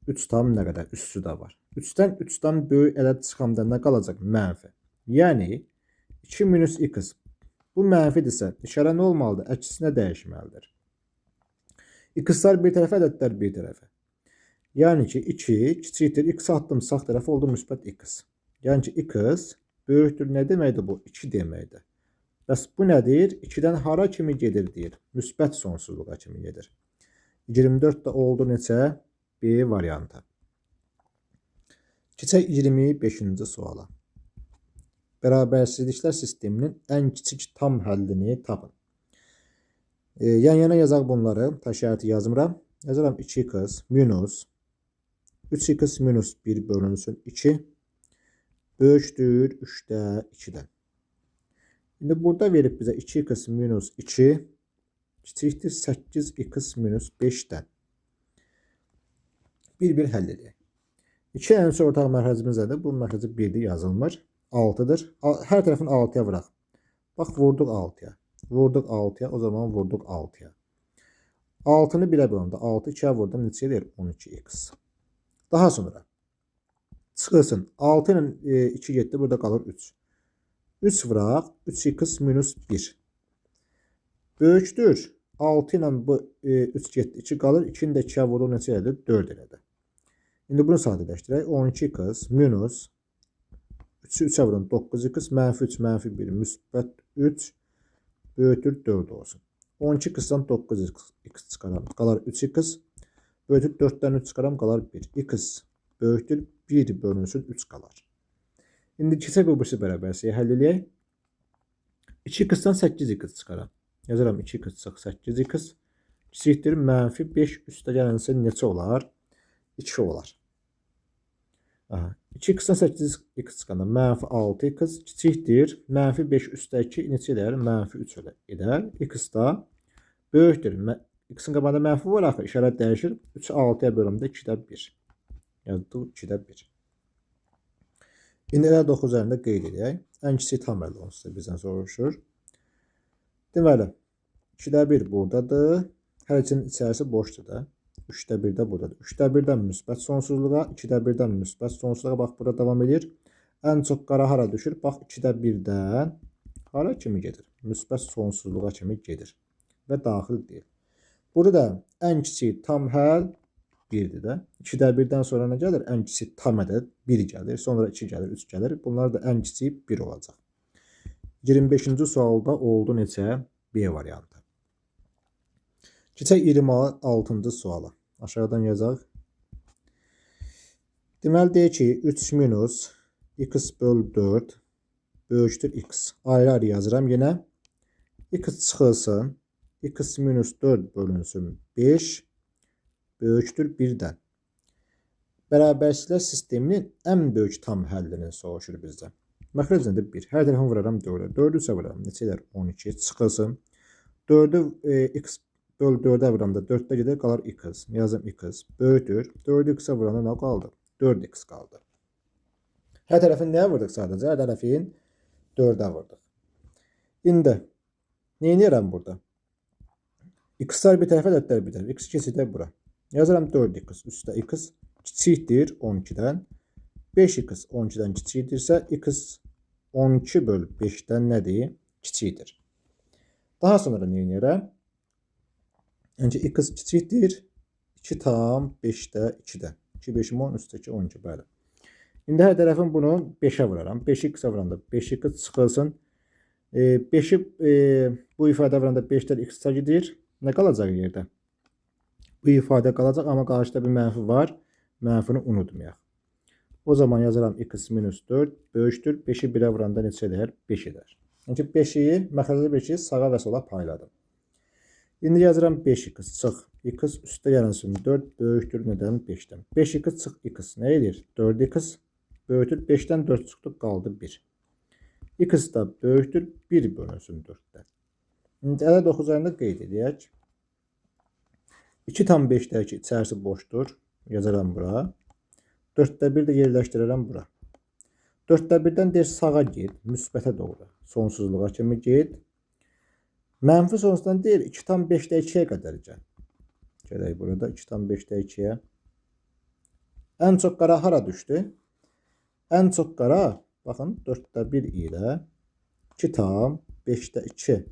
3 tam nə qədər? Üssü də var. 3'dən böyük ədəd çıxanda nə qalacaq? Mənfi. Yəni 2 minus x. Bu mənfidirsə, işarə nə olmalıdır? Əksinə dəyişməlidir. X'lar bir tərəfə, ədədlər bir tərəfə. Yəni ki, 2 kiçikdir. X atdım sağ tərəfə, oldu müsbət x. Yəni ki, x böyükdür. Nə deməkdir bu? 2 deməkdir. Bəs bu nədir? 2-dən hara kimi gedir deyir. Müsbət sonsuzluğa kimi gedir. 24 də oldu neçə? B variantı. Keçək 25-ci suala. Bərabərsizliklər sisteminin ən kiçik tam həllini tapın. Yan-yana yazaq bunları. Taş işarəti yazmıram. Yazaram 2x minus 3x minus 1 bölünsün 2 böyükdür 3'də 2'dən. Şimdi burada verib bizə 2x minus 2 kiçikdir 8x minus 5'dən. Bir həll edək. 2 ən son ortaq mərhəzimizədir. Bu mərhəzi 1'dir yazılmır. 6'dır. Hər tərəfini 6'ya vuraq. Bax vurduq 6'ya. Vurduq 6'ya. O zaman vurduq 6'ya. 6'nı 1'ə bölündü. 6 2'yə vurdum. Neçə edir? 12x. Daha sonra çıxılsın. 6 ilə 2 getdi. Burada qalır 3. 3 vuraq. 3x minus 1. Böyükdür. 6 ilə bu 3 getdi. 2 qalır. 2'ni də 2'yə vurdu. Neçə elədi? 4 elədi. İndi bunu sadələşdirək. 12x minus 3'ü 3'ə vurun. 9x mənfi 3 mənfi 1 müsbət 3 böyükdür 4 olsun. 12x'dan 9x çıxaram. Qalar 3x. Böyükdür 4'dən 3 çıxaram. Qalar 1. x böyükdür 1 bölünsün 3 qalar. İndi keçək bu birisi bərabərliyə həll eləyək. 2x-dan 8x çıxaram. Yazaram 2x çıx 8x. Kiçikdir mənfi 5 üstə gələnsə neçə olar? 2 olar. 2x-dan 8x çıxanda mənfi 6x kiçikdir. Mənfi 5 üstə 2 neçə edər? Mənfi 3 edər. X da böyükdür. X-in qabağında mənfi var axı. İşarət dəyişir. 3'ü 6'ya bölümdə 2'də 1. Yazdıq 2'də 1. İndi elə 9 üzərində qeyd edək. Ən kiçik tam əldə onsuz da bizdən soruşur. Deməli 2'də 1 buradadır. Hər ikinin içərisi boşdur da. 3'də 1 də buradadır. 3'də 1'dən müsbət sonsuzluğa, 2'də 1'dən müsbət sonsuzluğa bax burada davam edir. Ən çox qara hara düşür? Bax 2'də 1'dən hara kimi gedir? Müsbət sonsuzluğa kimi gedir və daxil deyil. Burada ən kiçik tam həll 1'dir də. 2'də 1'dən sonra nə gəlir? Ən kiçik tam ədəd 1 gəlir, sonra 2 gəlir, 3 gəlir. Bunlar da ən kiçik 1 olacaq. 25-ci sualda oldu neçə? B variantı. Keçək 26-cı suala. Aşağıdan yazaq. Deməli deyək ki, 3 minus x böl 4 böyükdür x. Ayrı-ayrı yazıram yenə. X çıxılsın. X minus 4 bölünsün 5 böyükdür 1'dən. Bərabərsizliklər sisteminin ən böyük tam həllini soruşur bizdən. Məxrəc nədir? 1. Hər tərəfini vuraram 4'ə. 4'ü isə vuraram. Neçə edər? 12 çıxılsın. 4'ü x böl 4'ə vuranda 4'də gedir, qalar x. Yazım x. Böyükdür. 4'ü x-ə vuranda nə qaldı? 4x qaldı. Hər tərəfini nəyə vurduq sadəcə? Hər tərəfin 4'ə vurduq. İndi nə edirəm burada? X'lar bir tərəfə, ədədlər bir tərəfə. X keçidək bura. Yazaram 4x üstə x kiçikdir 12'dən. 5x 12'dən kiçikdirsə x 12 böl 5'dən nədir? Kiçikdir. Daha sonra nə edirəm? Önce x kiçikdir 2 tam 5'də 2'dən. 2 5'im 10 üstəki 12 bəli. İndi hər tərəfin bunu 5'ə vuraram. 5'i x-ə vuranda 5x çıxılsın. 5'i bu ifadə vuranda 5'dən x-ə gedir. Nə qalacaq yerdə? Bu ifadə qalacaq, amma qarşıda bir mənfi var. Mənfini unutmayaq. O zaman yazaram x minus 4 böyükdür. 5'i 1'ə vuranda neçə edər? 5 edər. Yəni 5'i, məxrəcli 5'i sağa və sola payladım. İndi yazıram 5x çıx. X üstə gələnsin 4 böyükdür nədən? 5'dən. 5x çıx x nə edir? 4x böyükdür. 5'dən 4 çıxdıq, qaldı 1. X da böyükdür 1 bölünsün 4'dən. İndi elə 9 üzərində qeyd edək. 2 tam 5'dəki içərisi boşdur. Yazaram bura. 4'də 1 də yerləşdirərəm bura. 4'də 1'dən deyir sağa get. Müsbətə doğru. Sonsuzluğa kimi get. Mənfi sonsuzdan deyir 2 tam 5'də 2'yə qədər gəl. Gələk burada 2 tam 5'də 2'yə. Ən çox qara hara düşdü? Ən çox qara baxın 4'də 1 ilə 2 tam 5'də 2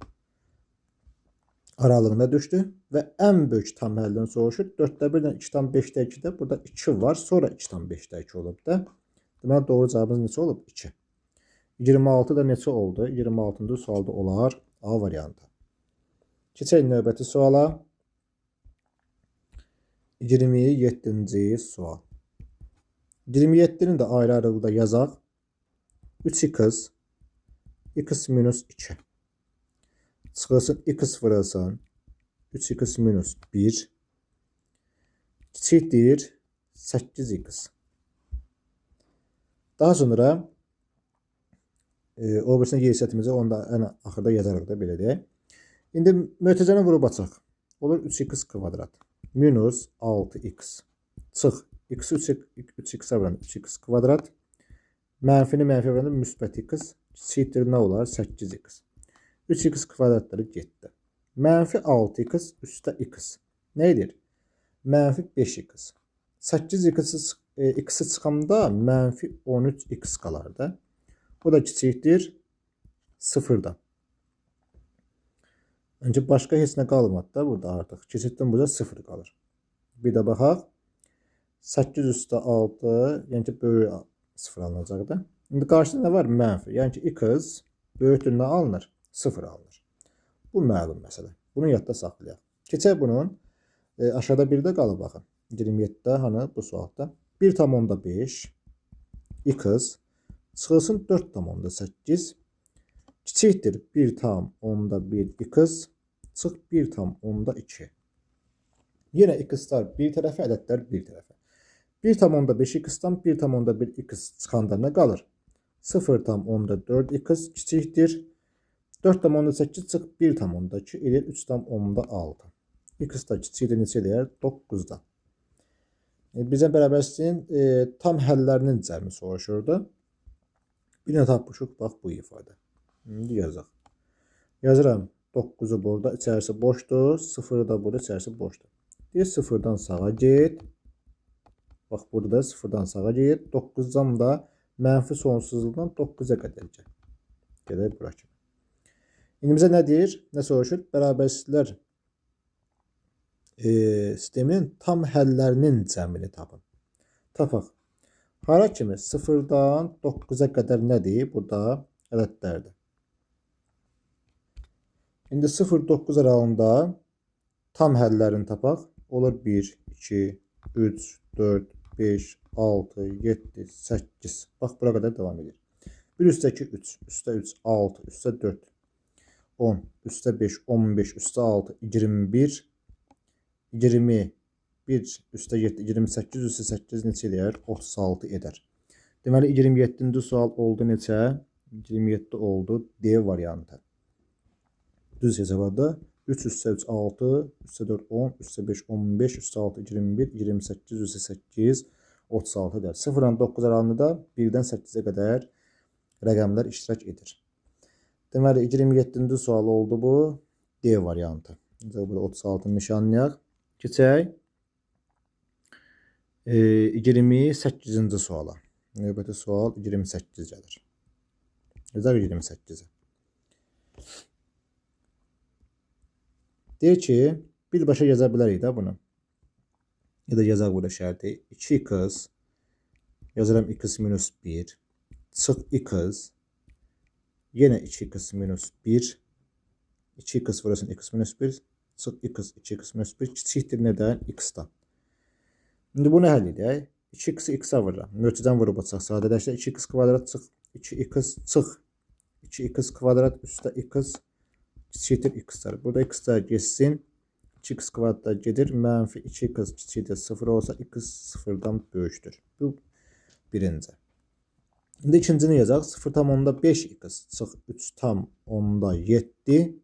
aralığına düşdü və ən böyük tam həllindən soruşur. 4'də 1-dən 2 tam 5'də 2-də burada 2 var. Sonra 2 tam 5'də 2 olub da. Deməli doğru cavabımız neçə olub? 2. 26 da neçə oldu? 26-cı sualda olar A variantı. Keçək növbəti suala. 27-ci sual. 27-ni də ayrı-ayrılıqda yazaq. 3x x minus 2 çıxılsın x vurulsun 3x minus 1 kiçikdir 8x. Daha sonra o birisinin yerisətimizi onda ən axırda yazarıq da belə deyək. İndi mötəzəni vurub açaq. Olur 3x kvadrat minus 6x çıx x 3x vuran 3x kvadrat mənfini mənfi vuranda müsbət x kiçikdir nə olar? 8x. 3x kvadratları getdi. Mənfi 6x üstə x. Nə edir? Mənfi 5x. 8x'i çıxanda mənfi 13x qalar da. Bu da kiçikdir 0-dan. Öncə başqa heç nə qalmadı da burada artıq. Keçiddən burada 0 qalır. Bir də baxaq. 8 üstə 6, yəni ki böyük 0 alınacaq da. İndi qarşısında nə var? Mənfi. Yəni ki x böyükdür nə alınır? 0 alınır. Bu məlum məsələ. Bunu yadda saxlayaq. Keçək bunun aşağıda 1-də qalıb baxın. 27-də hani bu sualda 1,5 x çıxılsın 4,8 kiçikdir 1,1 x çıx 1,2. Yenə x-lar bir tərəfə, ədədlər bir tərəfə. 1,5 x-dan 1,1 x çıxanda nə qalır? 0,4 x kiçikdir 4,8 çıx 1,2 edir 3,6. X da kiçikdir neçə eləyər? 9-dan. Bizə bərabərsizliyin tam həllərinin cəmi soruşurdu. Bir nə tapmışıq, bax bu ifadə. İndi yazaq. Yazıram 9'u burada, içərisi boşdur. 0'ı da burada, içərisi boşdur. Deyir 0'dan sağa get. Bax burada da 0'dan sağa get. 9'dan da mənfi sonsuzluqdan 9'a qədər get. Gedək bura kimi. İndi bizə nə deyir? Nə soruşur? Bərabərsizlər sisteminin tam həllərinin cəmini tapın. Tapaq. Hara kimi 0'dan 9'a qədər nədir? Burada ədədlərdir. İndi 0-9 aralığında tam həllərini tapaq. Olur 1, 2, 3, 4, 5, 6, 7, 8. Bax, bura qədər devam edir. 1 üstə 2, 3, üstə 3, 6, üstə 4, 10, üstə 5, 15, üstə 6, 21, 20, 1 üstə 7, 28, üstə 8 neçə edər? 36 edər. Deməli, 27-ci sual oldu neçə? 27 oldu D variantı. Düz hesabda 3 üstə 3, 6, üstə 4, 10, üstə 5, 15, üstə 6, 21, 28, üstə 8, 36 edər. 0-dan 9 aralığında 1-dən 8-ə qədər rəqəmlər iştirak edir. Deməli, 27-ci sual oldu bu D variantı. Burada 36 nişanlayaq. Keçək 28-ci suala. Növbəti sual 28 gəlir. Yazaq 28-i. Deyir ki, birbaşa yaza bilərik də bunu. Ya da yazaq burada şərti. 2x yazıram x minus 1 çıx x yenə 2x minus 1 2x vurasın x minus 1 çıx x 2x minus 1 kiçikdir nədən? X-dan. İndi bunu həll edək. 2x-i x-a vururam. Mötədən vurub açaq. Sadələşdə 2x kvadrat çıx 2x çıx 2x kvadrat üstə x kiçikdir x-lar. Burada x-lar geçsin. 2x kvadratda gedir. Mənfi 2x kiçikdir 0 olsa x 0-dan böyükdür. Bu birinci. İndi ikincini yazaq. 0,5x çıx 3,7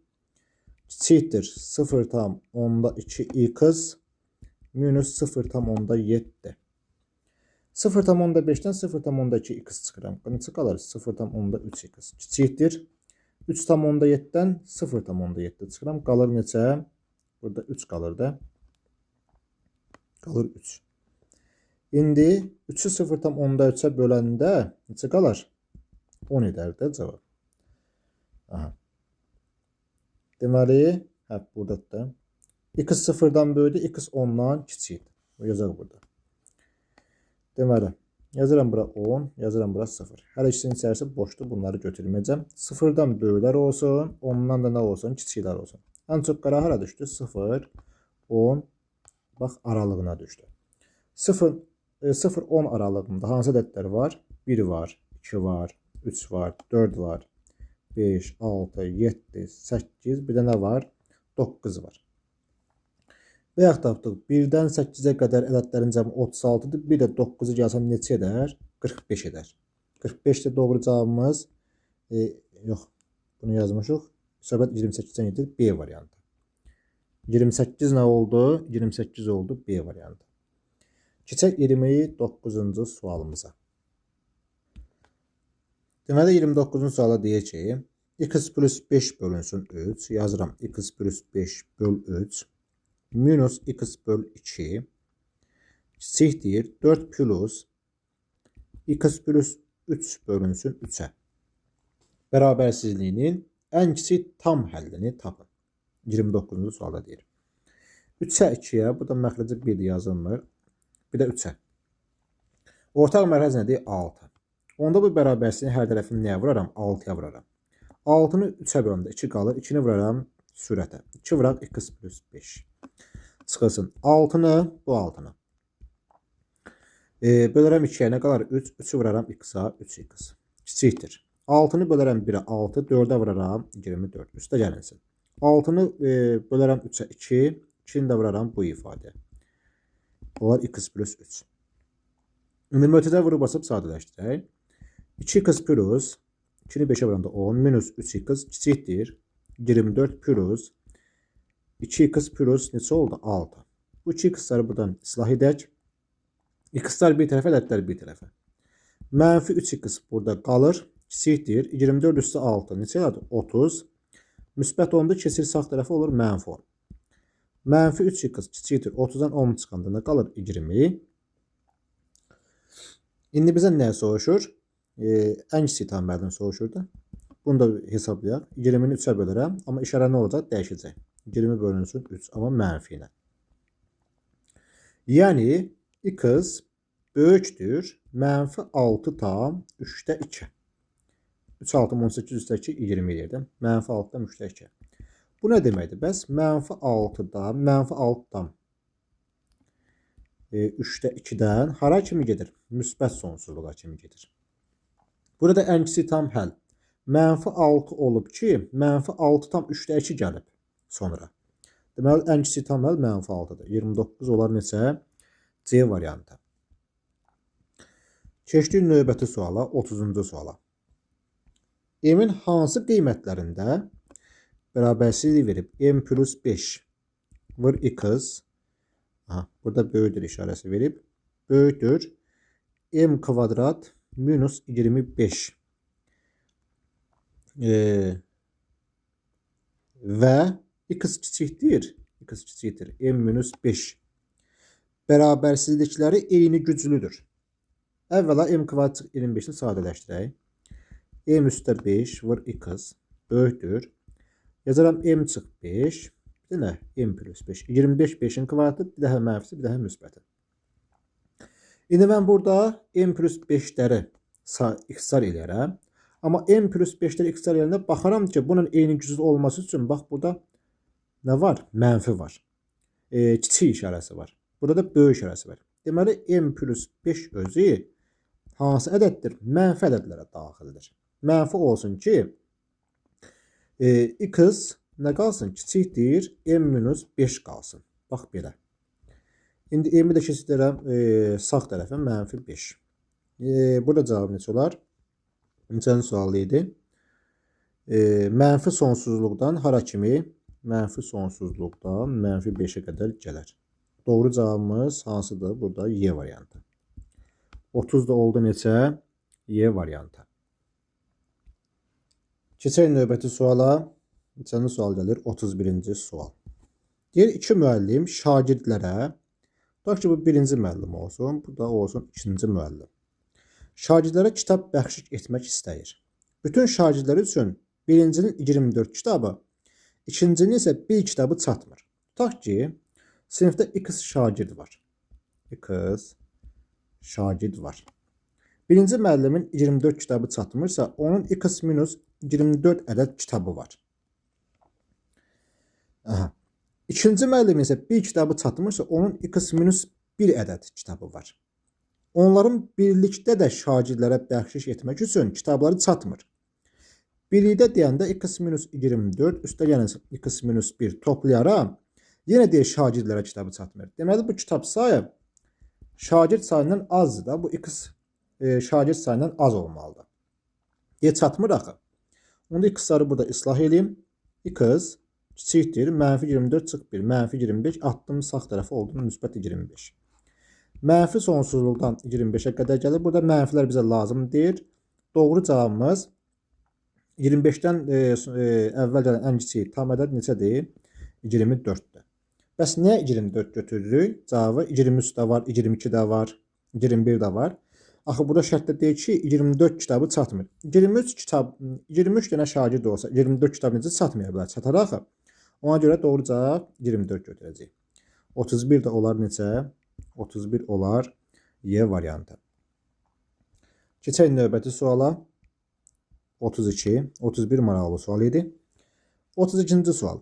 kiçikdir 0,2x minus 0,7. 0,5'dən 0,2x çıxıram. Neçə qalır? 0,3x kiçikdir 3,7'dən 0,7 çıxıram. Qalır neçə? Burada 3 qalır da. Qalır 3. İndi 3'ü 0,3'ə böləndə neçə qalır? 10 edər də cavab. Aha. Deməli, burada da x 0-dan böyükdür, x 10-dan kiçikdir. Bu yazaq burada. Deməli, yazıram bura 10, yazıram bura 0. Hər ikisinin içərisi boşdur, bunları götürməyəcəm. 0-dan böyüklər olsun, 10-dan da nə olsun? Kiçiklər olsun. Ən çox qara hara düşdü? 0, 10, bax aralığına düşdü. 0, 0-10 aralığında hansı ədədlər var? 1 var, 2 var, 3 var, 4 var, 5, 6, 7, 8, bir də nə var? 9 var. Və yaxud tapdıq 1-dən 8-ə qədər ədədlərin cəmi 36-dır. Bir də 9-u gəlsəm neçə edər? 45 edər. 45 də doğru cavabımız yox, bunu yazmışıq. Söhbət 28-dən gedir, B variantı. 28 nə oldu? 28 oldu, B variantı. Keçək 29-cu sualımıza. Deməli 29-cu suala deyək ki, x plus 5 bölünsün 3, yazıram x plus 5 böl 3 minus x böl 2 kiçikdir 4 plus x plus 3 bölünsün 3'ə. Bərabərsizliyinin ən kiçik tam həllini tapın. 29-cu sualda deyir. 3'ə 2'yə, bu da məxrəcə 1 yazılmır. Bir də 3'ə. Ortaq məxrəc nədir? 6. Onda bu bərabərsizliyin hər tərəfini nəyə vuraram? 6'ya vuraram. 6'nı 3'ə böləndə 2 qalır. 2'ni vuraram sürətə. 2 vuraq x plus 5. Çıxılsın. 6'nı, bu 6'nı. Bölərəm 2'yə nə qalar? 3. 3'ü vuraram x-a, 3x. Kiçikdir. 6'nı bölərəm 1'ə 6. 4'ə vuraram 24. Üstə gəlinsin. 6'nı bölərəm 3'ə 2. 2'ni də vuraram bu ifadəyə. Onlar x plus 3. İndi mötədə vurub basıb sadələşdirək. 2x plus 2'ni 5'ə vuranda 10 minus 3x kiçikdir 24 plus 2x plus neçə oldu? 6. Bu 2x'ları buradan islah edək. X'lar bir tərəfə, ədədlər bir tərəfə. Mənfi 3x burada qalır. Kiçikdir 24 üstü 6. Neçə yadır? 30. Müsbət 10'da keçir sağ tərəfə olur mənfi 10. Mənfi 3x kiçikdir 30'dan 10 çıxanda nə qalır? 20. İndi bizə nə soruşur? Ən kiçik tam həlini soruşur da. Bunu da hesablayaq. 20'ni 3'ə bölərəm. Amma işarə nə olacaq? Dəyişəcək. 20 bölünsün 3, amma mənfi ilə. Yəni, x böyükdür. Mənfi 6 tam 3'də 2. 3 6 18 üstə 2 20 yerdən. Mənfi 6'dan 3'də 2. Bu nə deməkdir? Bəs mənfi 6'da, mənfi 6'dan 3'də 2'dən hara kimi gedir? Müsbət sonsuzluğa kimi gedir. Burada ən kiçik tam həll. Mənfi 6 olub ki, mənfi 6 tam 3'də 2 gəlib sonra. Deməli, ən kiçik tam həll mənfi 6'dır. 29 olar neçə? C variantı. Keçdik növbəti suala, 30-cu suala. M-in hansı qiymətlərində bərabərsizlik verib? M plus 5 vur x. Burada böyükdür işarəsi verib. Böyükdür. M kvadrat minus 25. Və x kiçikdir. X kiçikdir. M minus 5. Bərabərsizlikləri eyni güclüdür. Əvvəla m kvadrat 25'ni sadələşdirək. M üstə 5 vur x böyükdür. Yazaram m çıx 5. Bir də nə? M plus 5. 25 5'in kvadratı, bir daha mənfisi, bir daha müsbəti. İndi mən burada m plus 5'ləri x-lar eləyərəm. Amma m plus 5'ləri x-lar eləyəndə baxaram ki, bunun eyni güclü olması üçün bax burada nə var? Mənfi var. Kiçik işarəsi var. Burada da böyük işarəsi var. Deməli m plus 5 özü hansı ədəddir? Mənfi ədədlərə daxildir. Mənfi olsun ki, x nə qalsın? Kiçikdir, m minus 5 qalsın. Bax belə. İndi m-i də keçirəm sağ tərəfə mənfi 5. Burada cavab neçə olar? Neçənin sualı idi? Mənfi sonsuzluqdan hara kimi? Mənfi sonsuzluqdan mənfi 5'ə qədər gələr. Doğru cavabımız hansıdır? Burada Y variantı. 30 da oldu neçə? Y variantı. Keçək növbəti suala. Neçənin sual gəlir? 31-ci sual. Deyir, iki müəllim şagirdlərə, tutaq ki, bu birinci müəllim olsun, bu da olsun ikinci müəllim. Şagirdlərə kitab bəxşiş etmək istəyir. Bütün şagirdlər üçün Birincinin 24 kitabı, ikincinin isə 1 kitabı çatmır. Tutaq ki, sinifdə x şagird var. X şagird var. Birinci müəllimin 24 kitabı çatmırsa, onun x minus 24 ədəd kitabı var. Aha. İkinci müəllimin isə 1 kitabı çatmırsa, onun x minus 1 ədəd kitabı var. Onların birlikdə də şagirdlərə bəxşiş etmək üçün kitabları çatmır. Birlikdə deyəndə x minus 24 üstə gələn x minus 1 toplayaraq yenə deyir şagirdlərə kitabı çatmır. Deməli bu kitab sayı şagird sayından azdır da. Bu x şagird sayından az olmalıdır. Deyə çatmır axı. Onda x-ları burada islah edeyim. X kiçikdir. Mənfi 24 çıx 1. Mənfi 25. Atdım sağ tərəfə oldu. Müsbət 25. Mənfi sonsuzluqdan 25'ə qədər gəlir. Burada mənfilər bizə lazım deyil. Doğru cavabımız 25'dən əvvəl gələn ən kiçik tam ədəd neçədir? 24'dür. Bəs niyə 24 götürürük? Cavabı 23 də var, 22 də var, 21 də var. Axı burada şərtdə deyir ki, 24 kitabı çatmır. 23 dənə şagird olsa 24 kitab necə çatmaya bilər? Çatar axı. Ona görə doğru cavab 24 götürəcək. 31 də olar neçə? 31 olar Y variantı. Keçək növbəti suala. 32, 31 maraqlı sual idi. 32-ci sual.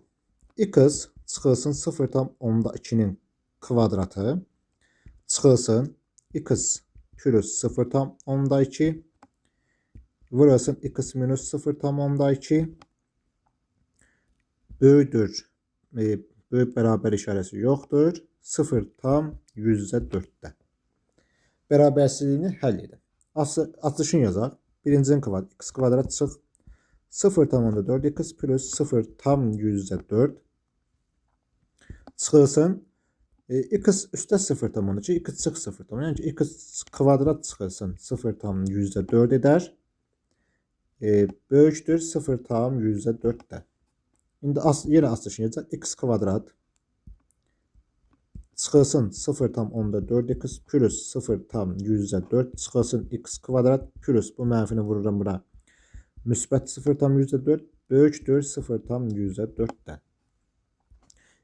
X çıxılsın 0,2'nin kvadratı çıxılsın x plus 0,2 vurasın x minus 0,2 böyüdür. Böyük bərabər işarəsi yoxdur. 0,4'də. Bərabərsizliyini həll edin. Açılışını yazaq. Birincinin kvadrat x kvadrat çıx 0,4x plus 0,4 çıxılsın x üstə 0,2 x çıx 0,2 yəni x kvadrat çıxılsın 0,4 edər. Böyükdür 0,4'də. İndi yenə açılışını yazaq. X kvadrat çıxılsın 0,4x plus 0,4 çıxılsın x kvadrat plus bu mənfini vururam bura. Müsbət 0,4 böyükdür 0,4'dən.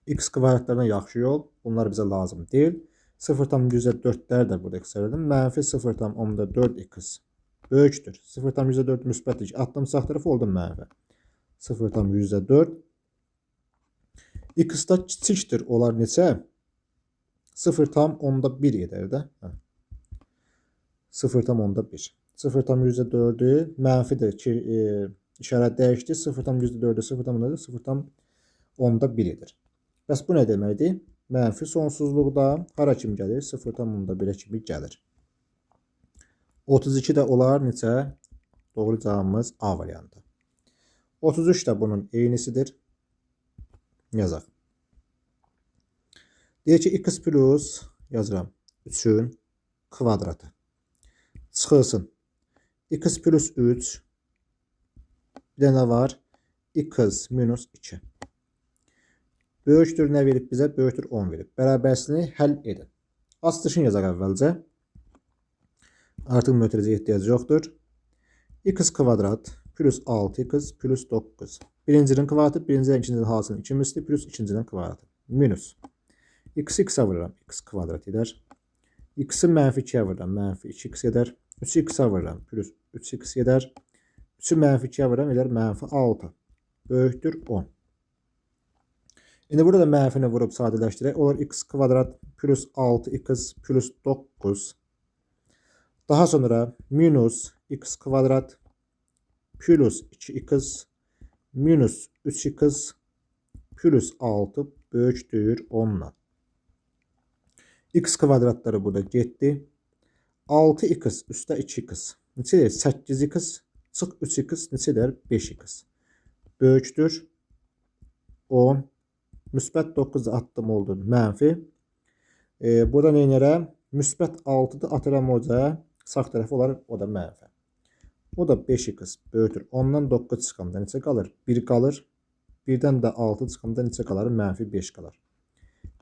X kvadratlarına yaxşı yol. Bunlar bizə lazım deyil. 0,4'lər də burada xəsarədim. Mənfi 0,4x böyükdür. 0,4 müsbət 2. Atdım sağ tərəfə oldu mənfi. 0,4 x-da kiçikdir. Olar neçə? 0,1 edər də. 0,1. 0,4'ü mənfidir ki, işarət dəyişdi. 0,4'ü 0,1 edir. Bəs bu nə deməkdir? Mənfi sonsuzluqda hara kimi gəlir? 0,1'ə kimi gəlir. 32 də olar neçə? Doğru cavabımız A variantı. 33 də bunun eynisidir. Yazaq. Deyək ki, x plus yazıram 3'ün kvadratı çıxılsın. X plus 3 bir dənə var. X minus 2. Böyükdür nə verib bizə? Böyükdür 10 verib. Bərabərsizliyini həll edin. Açılışını yazaq əvvəlcə. Artıq mötərizəyə ehtiyac yoxdur. X kvadrat plus 6x plus 9. Birincinin kvadratı, birincinin ikincinin halsının 2 misli plus ikincinin kvadratı. Minus. X x'ə vururam. X kvadrat edər. X'i mənfi 2'yə vururam. Mənfi 2x edər. 3'ü x'ə vururam. Plus 3x edər. 3'ü mənfi 2'yə vururam. Edər mənfi 6. Böyükdür 10. İndi burada da mənfini vurub sadələşdirək. Olur x kvadrat plus 6x plus 9. Daha sonra minus x kvadrat plus 2x minus 3x plus 6 böyükdür 10'la. X kvadratları burada getdi. 6x üstə 2x. Neçə edir? 8x çıx 3x neçə edir? 5x. Böyükdür 10. Müsbət 9 attım oldu mənfi. Burada nə edirəm? Müsbət 6'da atıram oca. Sağ tərəfi olar o da mənfi. O da 5x böyükdür. 10'dan 9 çıxanda neçə qalır? 1 qalır. 1'dən də 6 çıxanda neçə qalır? Mənfi 5 qalır.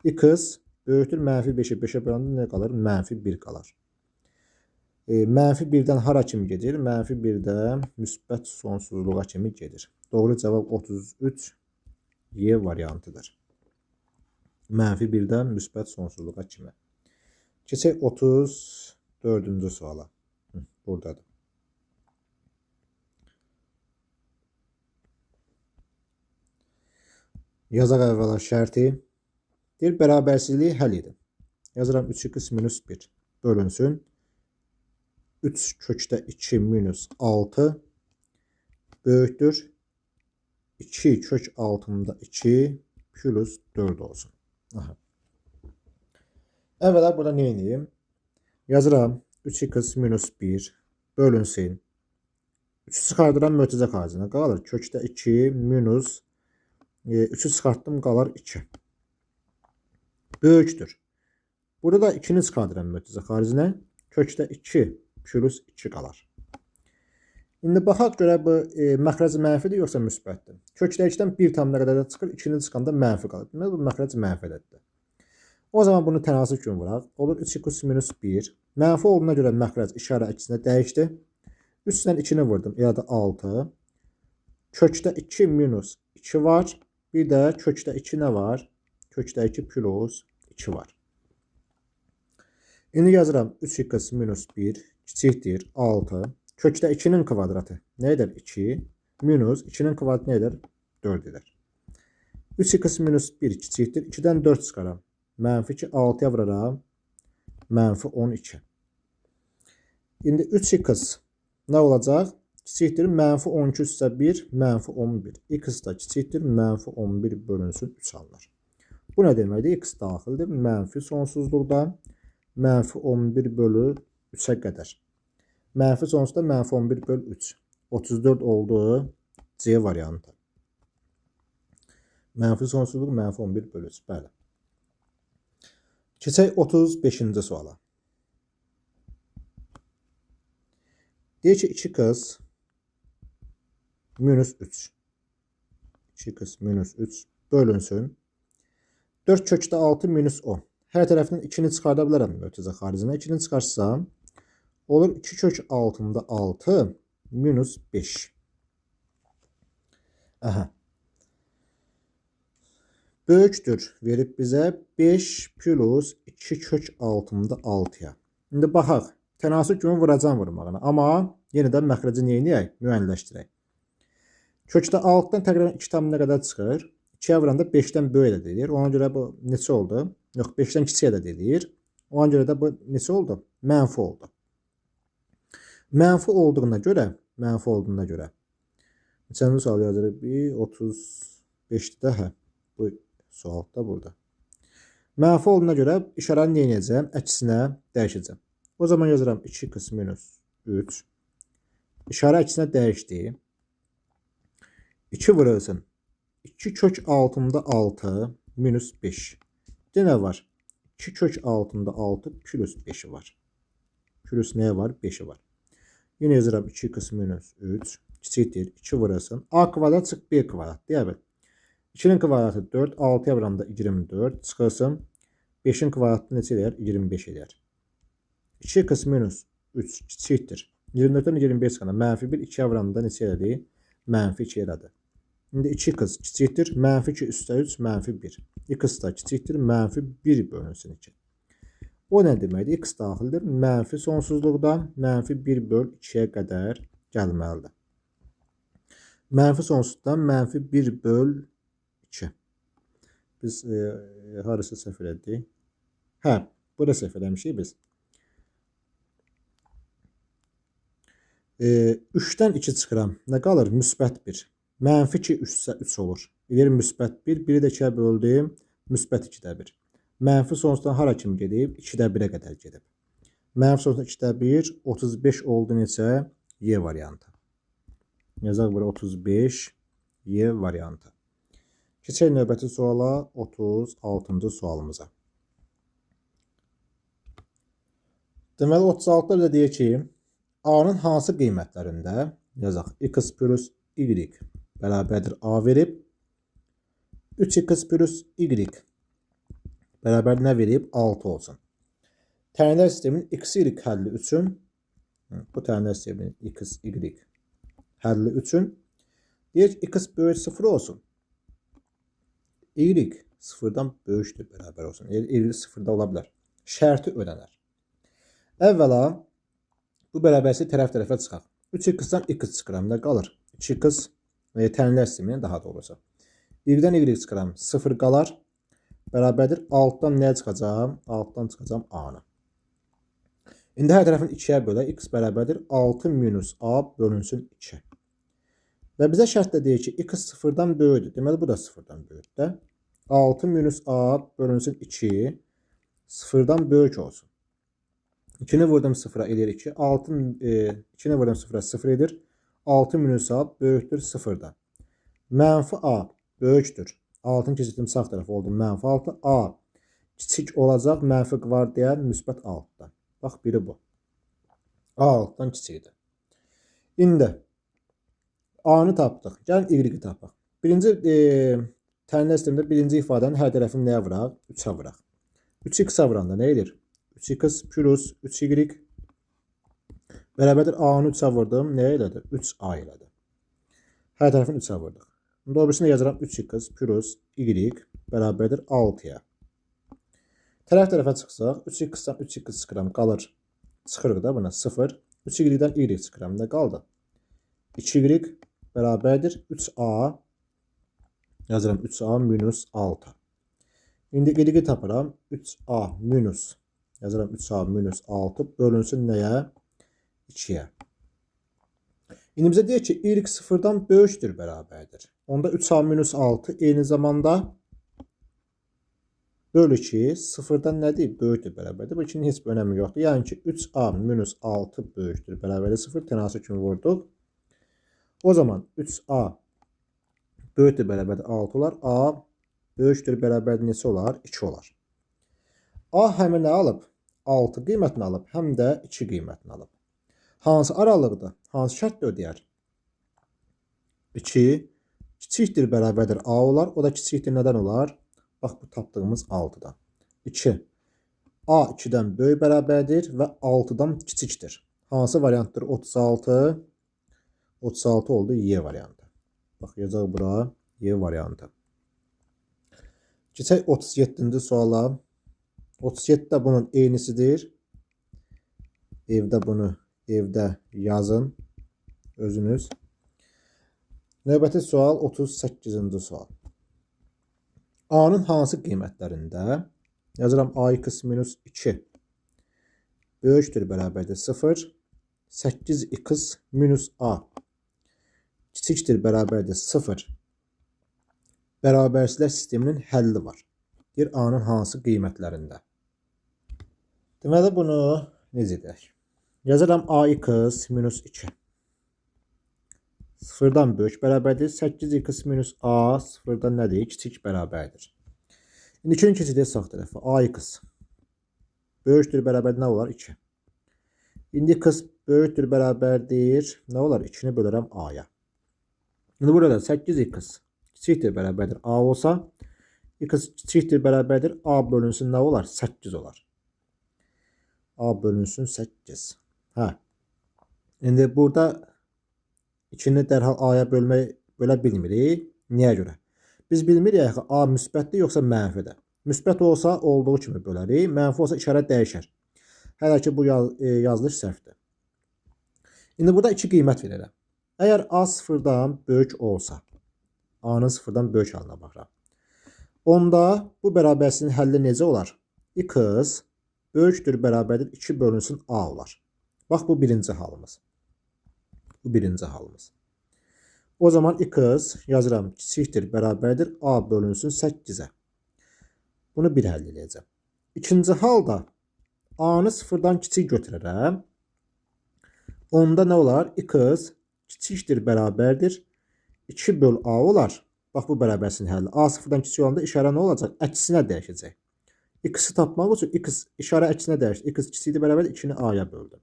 X böyükdür mənfi 5'e 5'e böləndə nə qalır? Mənfi 1 qalır. Mənfi 1'dən hara kimi gedir? Mənfi 1'də müsbət sonsuzluğa kimi gedir. Doğru cavab 33 Y variantıdır. Mənfi 1-dən müsbət sonsuzluğa kimi. Keçək 34-cü suala. Buradadır. Yazaq əvvəla şərti. Deyir, bərabərsizliyi həll edin. Yazıram 3x minus 1 bölünsün. 3 kökdə 2 minus 6 böyükdür. 2 kök altında 2 plus 4 olsun. Aha. Əvvəla burada nə edeyim? Yazıram 3x minus 1 bölünsün. 3'ü çıxardıram mötərizə xaricində. Qalır kökdə 2 minus 3'ü çıxartdım qalar 2. Böyükdür. Burada da 2'ni çıxardıram mötərizə xaricinə. Kökdə 2 plus 2 qalar. İndi baxaq görə bu məxrəc mənfidir yoxsa müsbətdir. Kökdə 2-dən 1 tamına qədər də çıxır, 2'ni çıxanda mənfi qalır. Demək bu məxrəc mənfidir. O zaman bunu tənasib kimi vuraq. Olur 3x minus 1. Mənfi olduğuna görə məxrəc işarə əksinə dəyişdi. 3-dən 2'ni vurdum. Yəni 6. Kökdə 2 minus 2 var. Bir də kökdə 2 nə var? Kökdə 2 plus 2 var. İndi yazıram 3x minus 1 kiçikdir 6. Kökdə 2'nin kvadratı nə edir? 2. Minus 2'nin kvadratı nə edir? 4 edir. 3x minus 1 kiçikdir. 2'dən 4 çıxaram. Mənfi 2 6'ya vuraram. Mənfi 12. İndi 3x nə olacaq? Kiçikdir. Mənfi 12 üstə 1. Mənfi 11. X da kiçikdir. Mənfi 11 bölünsün 3 alınır. Bu nə deməkdir? X daxildir. Mənfi sonsuzluqda. Mənfi 11 bölü 3'ə qədər. Mənfi sonsuzda mənfi 11 bölü 3. 34 oldu. C variantı. Mənfi sonsuzluq mənfi 11 bölü 3. Bəli. Keçək 35-ci suala. Deyir ki 2x minus 3. 2x minus 3 bölünsün. 4 kökdə 6 minus 10. Hər tərəfindən 2'ni çıxarda bilərəm mötərizə xaricinə. 2'ni çıxarsam olur 2 kök altında 6 minus 5. Aha. Böyükdür verib bizə 5 plus 2 kök altında 6'ya. İndi baxaq. Tənasib kimi vuracam vurmağına. Amma yenidən məxrəci neyiniyək? Müəyyənləşdirək. Kökdə 6'dan təqribən 2 tamına qədər çıxır. 2'yə vuranda 5'dən böyük də deyilir. Ona görə bu neçə oldu? Yox, 5'dən kiçiyə də deyilir. Ona görə də bu neçə oldu? Mənfi oldu. Mənfi olduğuna görə neçənci sual yazırıq? 35'də hə. Bu sual da burada. Mənfi olduğuna görə işarəni nə edəcəm? Əksinə dəyişəcəm. O zaman yazıram 2x minus 3. İşarə əksinə dəyişdi. 2 vurulsun. 2 kök altında 6 minus 5. Nə var? 2 kök altında 6 plus 5'i var. Plus nəyə var? 5'i var. Yine yazıram 2x minus 3 kiçikdir. 2 vurulsun. A kvadrat çıx B kvadrat. Deyəbil. 2'nin kvadratı 4. 6'ya vuranda 24. Çıxılsın. 5'in kvadratı neçə edir? 25 edir. 2x minus 3 kiçikdir. 24'dən 25 çıxanda mənfi 1. 2'yə vuranda neçə edir? Mənfi 2 edir. İndi 2x kiçikdir. Mənfi 2 üstə 3 mənfi 1. X da kiçikdir. Mənfi 1 bölünsün 2. O nə deməkdir? X daxildir. Mənfi sonsuzluqdan mənfi 1 böl 2'yə qədər gəlməlidir. Mənfi sonsuzluqdan mənfi 1 böl 2. Biz harası səhv etdik? Hə, burada səhv eləmişik biz. 3'dən 2 çıxıram. Nə qalır? Müsbət 1. Mənfi 2 üstə 3 olur. Edir müsbət 1. 1'i də 2'yə böldüm. Müsbət 2'də 1. Mənfi sonsuzdan hara kimi gedib? 2'də 1'ə qədər gedib. Mənfi sonsuzdan 2'də 1. 35 oldu neçə? Y variantı. Yazaq bura 35. Y variantı. Keçək növbəti suala 36-cı sualımıza. Deməli 36'da bizə deyir ki, A-nın hansı qiymətlərində yazaq x plus y bərabərdir A verib 3x plus y bərabər nə verib? 6 olsun. Təyin sistemin x, y həlli üçün bu təyin sistemin x, y həlli üçün Deyək x böyük 0 olsun. Y sıfırdan böyükdür, bərabər olsun. Y sıfırda ola bilər. Şərti öyrənər. Əvvəla bu bərabərliyi tərəf-tərəfə çıxaq. 3x-dan x çıxıram, nə qalır? 2x tənlər sisteminin daha doğrusu. Y-dən y çıxıram, 0 qalar. Bərabərdir. Altdan nəyə çıxacam? Altdan çıxacam a-nı. İndi hər tərəfin 2-yə bölə. X bərabərdir. 6 minus a bölünsün 2. Və bizə şərtlə deyir ki, x sıfırdan böyükdür. Deməli, bu da sıfırdan böyükdür. 6 minus a bölünsün 2 sıfırdan böyük olsun. 2'ni vurdum sıfıra edir 2. 2'ni vurdum sıfıra 0 edir. 6 minus a böyükdür sıfırdan. Mənfi a böyükdür. 6'ın keçirdim sağ tərəf oldu. Mənfi 6. A kiçik olacaq. Mənfi var deyən müsbət 6'dan. Bax, biri bu. A 6'dan kiçikdir. İndi a-nı tapdıq. Gəlin y-i tapaq. Birinci tənlər sistemində birinci ifadənin hər tərəfini nəyə vuraq? 3'ə vuraq. 3x-ə vuranda nə edir? 3x plus 3y bərabərdir. A-nı 3'ə vurdum. Nə elədi? 3a elədi. Hər tərəfini 3'ə vurduq. Doğrusunu yazıram. 3x plus y bərabərdir 6'ya. Tərəf-tərəfə çıxsaq, 3x-dan 3x çıxıram, qalır. Çıxırıq da buna 0. 3y-dən y çıxıram, nə qaldı? 2y bərabərdir 3a. Yazıram 3a minus 6. İndi y-i tapıram. 3a minus. Yazıram 3a minus 6 bölünsün nəyə? 2'yə. İndi bizə deyək ki, y sıfırdan böyükdür, bərabərdir. Onda 3a minus 6 eyni zamanda bölü 2 sıfırdan nədir? Böyükdür, bərabərdir. Bu ikinin heç bir önəmi yoxdur. Yəni ki, 3a minus 6 böyükdür, bərabərdir 0. Tənasib kimi vurduq. O zaman 3a böyükdür, bərabərdir 6 olar. A böyükdür, bərabərdir neçə olar? 2 olar. A həmin nə alıb? 6 qiymətini alıb, həm də 2 qiymətini alıb. Hansı aralıqda? Hansı şərtdə ödəyər? 2 kiçikdir, bərabərdir a olar. O da kiçikdir, nədən olar? Bax, bu tapdığımız 6'dan. 2. A 2'dən böyük bərabərdir və 6'dan kiçikdir. Hansı variantdır? 36. 36 oldu Y variantı. Bax, yazaq bura Y variantı. Keçək 37-ci suala. 37 də bunun eynisidir. Evdə yazın özünüz. Növbəti sual 38-ci sual. A-nın hansı qiymətlərində? Yazıram ax minus 2 böyükdür, bərabərdir 0. 8x minus a kiçikdir, bərabərdir 0. Bərabərsizlər sisteminin həlli var. Deyir A-nın hansı qiymətlərində? Deməli, bunu necə edək? Yazıram ax minus 2 sıfırdan böyük bərabərdir. 8x minus a sıfırdan nədir? Kiçik bərabərdir. İndi 2-ni keçirik sağ tərəfə. Ax böyükdür, bərabər nə olar? 2. İndi x böyükdür, bərabərdir. Nə olar? 2'ni bölürəm a-ya. İndi burada 8x kiçikdir, bərabərdir a olsa, x kiçikdir, bərabərdir a bölünsün nə olar? 8 olar. A bölünsün 8. Hə. İndi burada 2'ni dərhal a-ya bölə bilmirik. Niyə görə? Biz bilmirik ki, a müsbətdir yoxsa mənfidir. Müsbət olsa olduğu kimi bölərik. Mənfi olsa işarət dəyişər. Hələ ki, bu yazılış səhvdir. İndi burada 2 qiymət verirəm. Əgər a sıfırdan böyük olsa, a-nın sıfırdan böyük halına baxıram. Onda bu bərabərsizliyin həlli necə olar? X böyükdür, bərabərdir 2 bölünsün a olar. Bax, bu birinci halımız. Bu birinci halımız. O zaman x yazıram kiçikdir, bərabərdir a bölünsün 8'ə. Bunu bir həll edəcəm. İkinci halda a-nı sıfırdan kiçik götürərəm. Onda nə olar? X kiçikdir, bərabərdir 2 böl a olar. Bax, bu bərabərsizliyin həlli. A sıfırdan kiçik olanda işarə nə olacaq? Əksinə dəyişəcək. X-i tapmaq üçün x işarə əksinə dəyişir. X kiçikdir, bərabərdir 2'ni a-ya böldüm.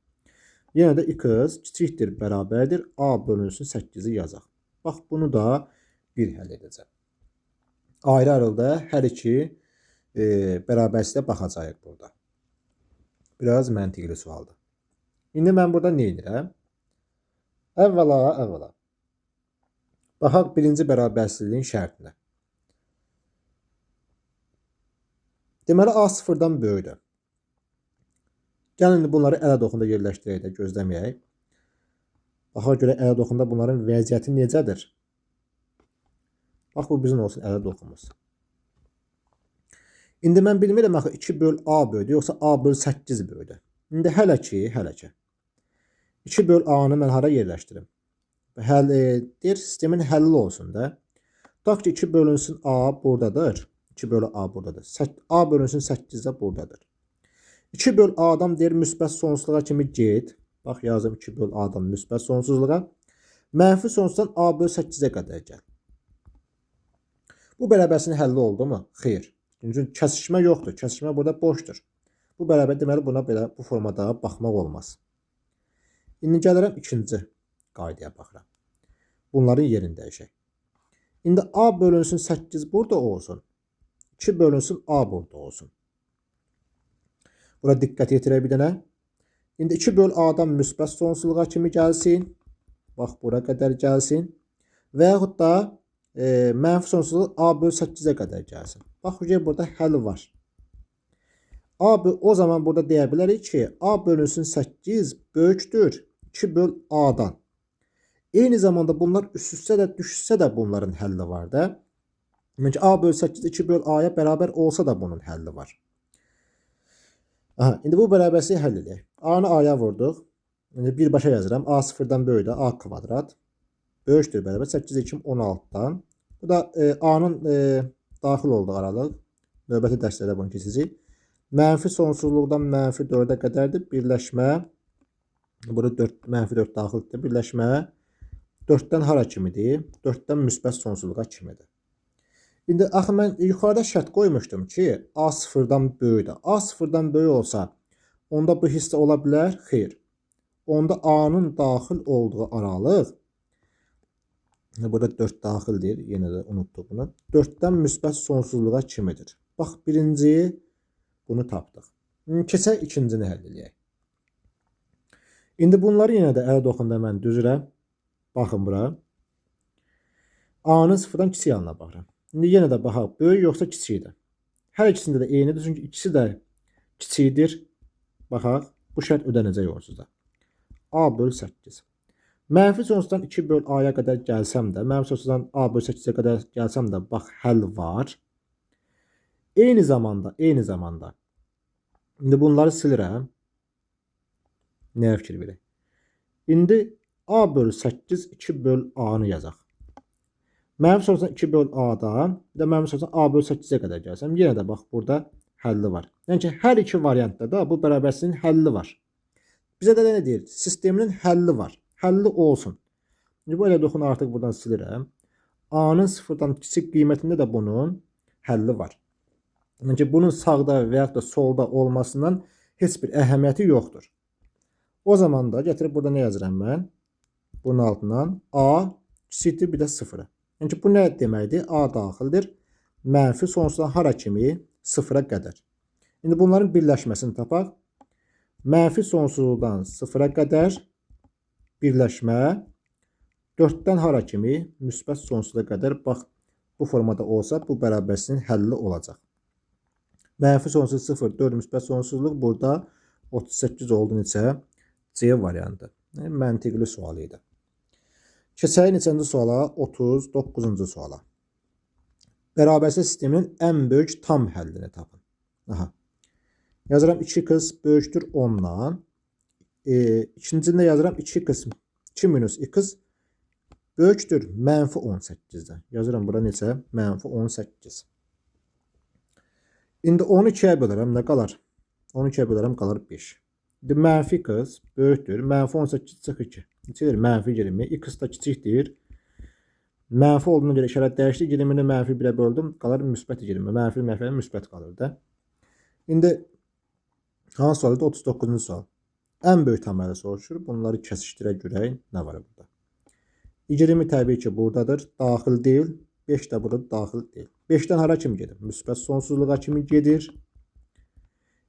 Yenə də x kiçikdir, bərabərdir a bölünsün 8'i yazaq. Bax, bunu da bir həll edəcəm. Ayrı-ayrılıqda hər iki bərabərsizliyə baxacağıq burada. Biraz məntiqli sualdır. İndi mən burada nə edirəm? Əvvəla Baxaq birinci bərabərsizliyin şərtinə. Deməli, A sıfırdan böyükdür. Gəlin bunları ələd oxunda yerləşdirək də, gözləməyək. Baxaq görə ələd oxunda bunların vəziyyəti necədir? Bax, bu bizim olsun ələd oxumuz. İndi mən bilmirəm, 2 böl A böyüdür, yoxsa A böl 8 böyüdür. İndi hələ ki. 2 böl A-nı mən hara yerləşdirim? Deyir, sistemin həlli olsun da. Tutaq ki, 2 bölünsün A buradadır. 2 bölü A buradadır. A bölünsün 8 də buradadır. 2 böl A'dan deyir, müsbət sonsuzluğa kimi get. Bax, yazım 2 böl A'dan müsbət sonsuzluğa. Mənfi sonsuzdan A böl 8-ə qədər gəl. Bu bərabərsizliyin həlli oldu mu? Xeyr. Çünki kəsişmə yoxdur. Kəsişmə burada boşdur. Bu bərabər deməli buna belə bu formada baxmaq olmaz. İndi gəlirəm ikinci qaydaya baxıram. Bunların yerini dəyişək. İndi A bölünsün 8 burada olsun. 2 bölünsün A burada olsun. Bura diqqət yetirək bir dənə. İndi 2 böl A'dan müsbət sonsuzluğa kimi gəlsin. Bax, bura qədər gəlsin. Və yaxud da mənfi sonsuzluq A böl 8-ə qədər gəlsin. Bax, burada həll var. O zaman burada deyə bilərik ki, A bölünsün 8 böyükdür 2 böl A'dan. Eyni zamanda bunlar üst-üstə də düşsə də bunların həlli var da. Yəni A böl 8 2 böl A'ya bərabər olsa da bunun həlli var. Aha, indi bu bərabərsizliyi həll edək. A-nı A'ya vurduq. İndi birbaşa yazıram. A sıfırdan böyükdür. A kvadrat. Böyükdür bərabər 8 2 16-dan. Bu da A-nın daxil olduğu aralıq. Növbəti dərslərdə bunu keçəcək. Mənfi sonsuzluqdan mənfi 4-ə qədərdir. Birləşmə. Burada 4, mənfi 4 daxildir. Birləşmə 4-dən hara kimidir? 4-dən müsbət sonsuzluğa kimidir. İndi axı mən yuxarıda şərt qoymuşdum ki, A sıfırdan böyükdür. A sıfırdan böyük olsa, onda bu hissə ola bilər? Xeyr. Onda A-nın daxil olduğu aralıq, burada 4 daxildir, yenə də unutduq bunu. 4-dən müsbət sonsuzluğa kimidir. Bax, birinci bunu tapdıq. Keçək ikincini həll edək. İndi bunları yenə də əldə oxunda mən düzürəm. Baxın bura. A-nın sıfırdan kiçik yanına baxıram. İndi yenə də baxaq, böyük yoxsa kiçikdir. Hər ikisində də eynidir, çünki ikisi də kiçikdir. Baxaq, bu şərt ödənəcək onsuz da. A böl 8. Mənfi sonsuzdan 2 böl A-ya qədər gəlsəm də, mənfi sonsuzdan A böl 8-ə qədər gəlsəm də, bax, həll var. Eyni zamanda, indi bunları silirəm. Nəyə fikir verək? İndi A böl 8, 2 böl A-nı yazaq. Mənfi sonsuzdan 2 böl A-dan, bir də mənfi sonsuzdan A böl 8-ə qədər gəlsəm, yenə də bax, burada həlli var. Yəni ki, hər iki variantda da bu bərabərsizliyin həlli var. Bizə də nə deyir? Sisteminin həlli var. Həlli olsun. Bu elə doxunu artıq buradan silirəm. A-nın sıfırdan kiçik qiymətində də bunun həlli var. Yəni ki, bunun sağda və yaxud da solda olmasından heç bir əhəmiyyəti yoxdur. O zaman da gətirib burada nə yazıram mən? Bunun altından A kiçikdir bir də sıfıra. Yəni ki, bu nə deməkdir? A daxildir. Mənfi sonsuzdan hara kimi? Sıfıra qədər. İndi bunların birləşməsini tapaq. Mənfi sonsuzdan sıfıra qədər birləşmə 4-dən hara kimi? Müsbət sonsuza qədər. Bax, bu formada olsa bu bərabərsizliyin həlli olacaq. Mənfi sonsuz 0, 4 müsbət sonsuzluq burada 38 oldu neçə? C variantı. Məntiqli sual idi. Keçək neçənci suala? 39-cu suala. Bərabərsiz sistemin ən böyük tam həllini tapın. Aha. Yazıram 2x böyükdür 10-dan. İkincində yazıram 2x 2 minus x böyükdür mənfi 18-dən. Yazıram bura neçə? Mənfi 18. İndi 10-u 2-yə bölərəm, nə qalar? 10-u 2-yə bölərəm, qalır 5. İndi mənfi x böyükdür. Mənfi 18 çıx 2. Neçədir? Mənfi 20. X da kiçikdir. Mənfi olduğuna görə işarət dəyişdi. 20-ni mənfi 1-ə böldüm. Qalır müsbət 20. Mənfi müsbət qalır da. İndi hansı sualda? 39-cu sual. Ən böyük tam həlli soruşur. Bunları kəsişdirə görək. Nə var burada? 20 təbii ki buradadır. Daxil deyil. 5 də burada daxil deyil. 5-dən hara kimi gedir? Müsbət sonsuzluğa kimi gedir.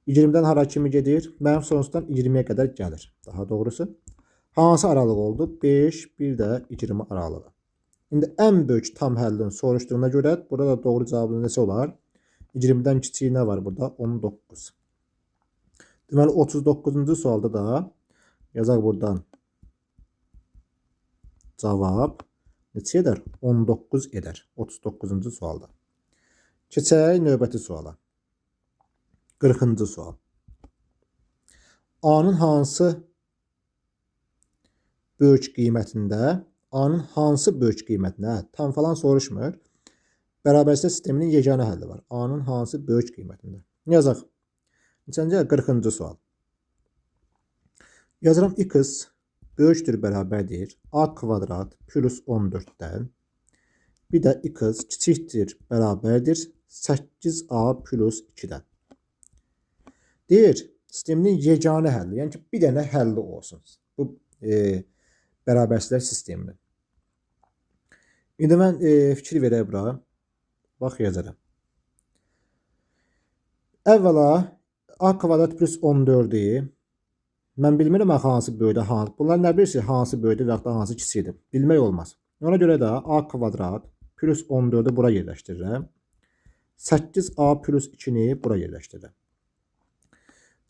20-dən hara kimi gedir? Mənfi sonsuzdan 20-yə qədər gəlir. Daha doğrusu. Hansı aralıq oldu? 5, bir də 20 aralığı. İndi ən böyük tam həllini soruşduğuna görə burada da doğru cavabı neçə olar? 20-dən kiçiyi nə var burada? 19. Deməli 39-cu sualda da yazaq buradan cavab neçə edər? 19 edər. 39-cu sualda. Keçək növbəti suala. 40-cı sual. A-nın hansı böyük qiymətində, A-nın hansı böyük qiymətində, tam falan soruşmur. Bərabərsə sisteminin yeganə həlli var. A-nın hansı böyük qiymətində. Yazaq. Neçənci? 40-cı sual. Yazıram x böyükdür bərabərdir. A kvadrat plus 14-dən. Bir də x kiçikdir bərabərdir. 8a plus 2-dən. Deyir, sisteminin yeganə həlli. Yəni ki, bir dənə həlli olsun. Bu bərabərsizlər sisteminin. İndi mən fikir verək bura. Bax, yazaram. Əvvəla, a kvadrat plus 14-i. Mən bilmirəm hansı böyükdə, hansı. Bunlar nə bilirsə, hansı böyükdə və ya da hansı kiçikdir. Bilmək olmaz. Ona görə də a kvadrat plus 14-ü bura yerləşdirirəm. 8a plus 2-ni bura yerləşdirirəm.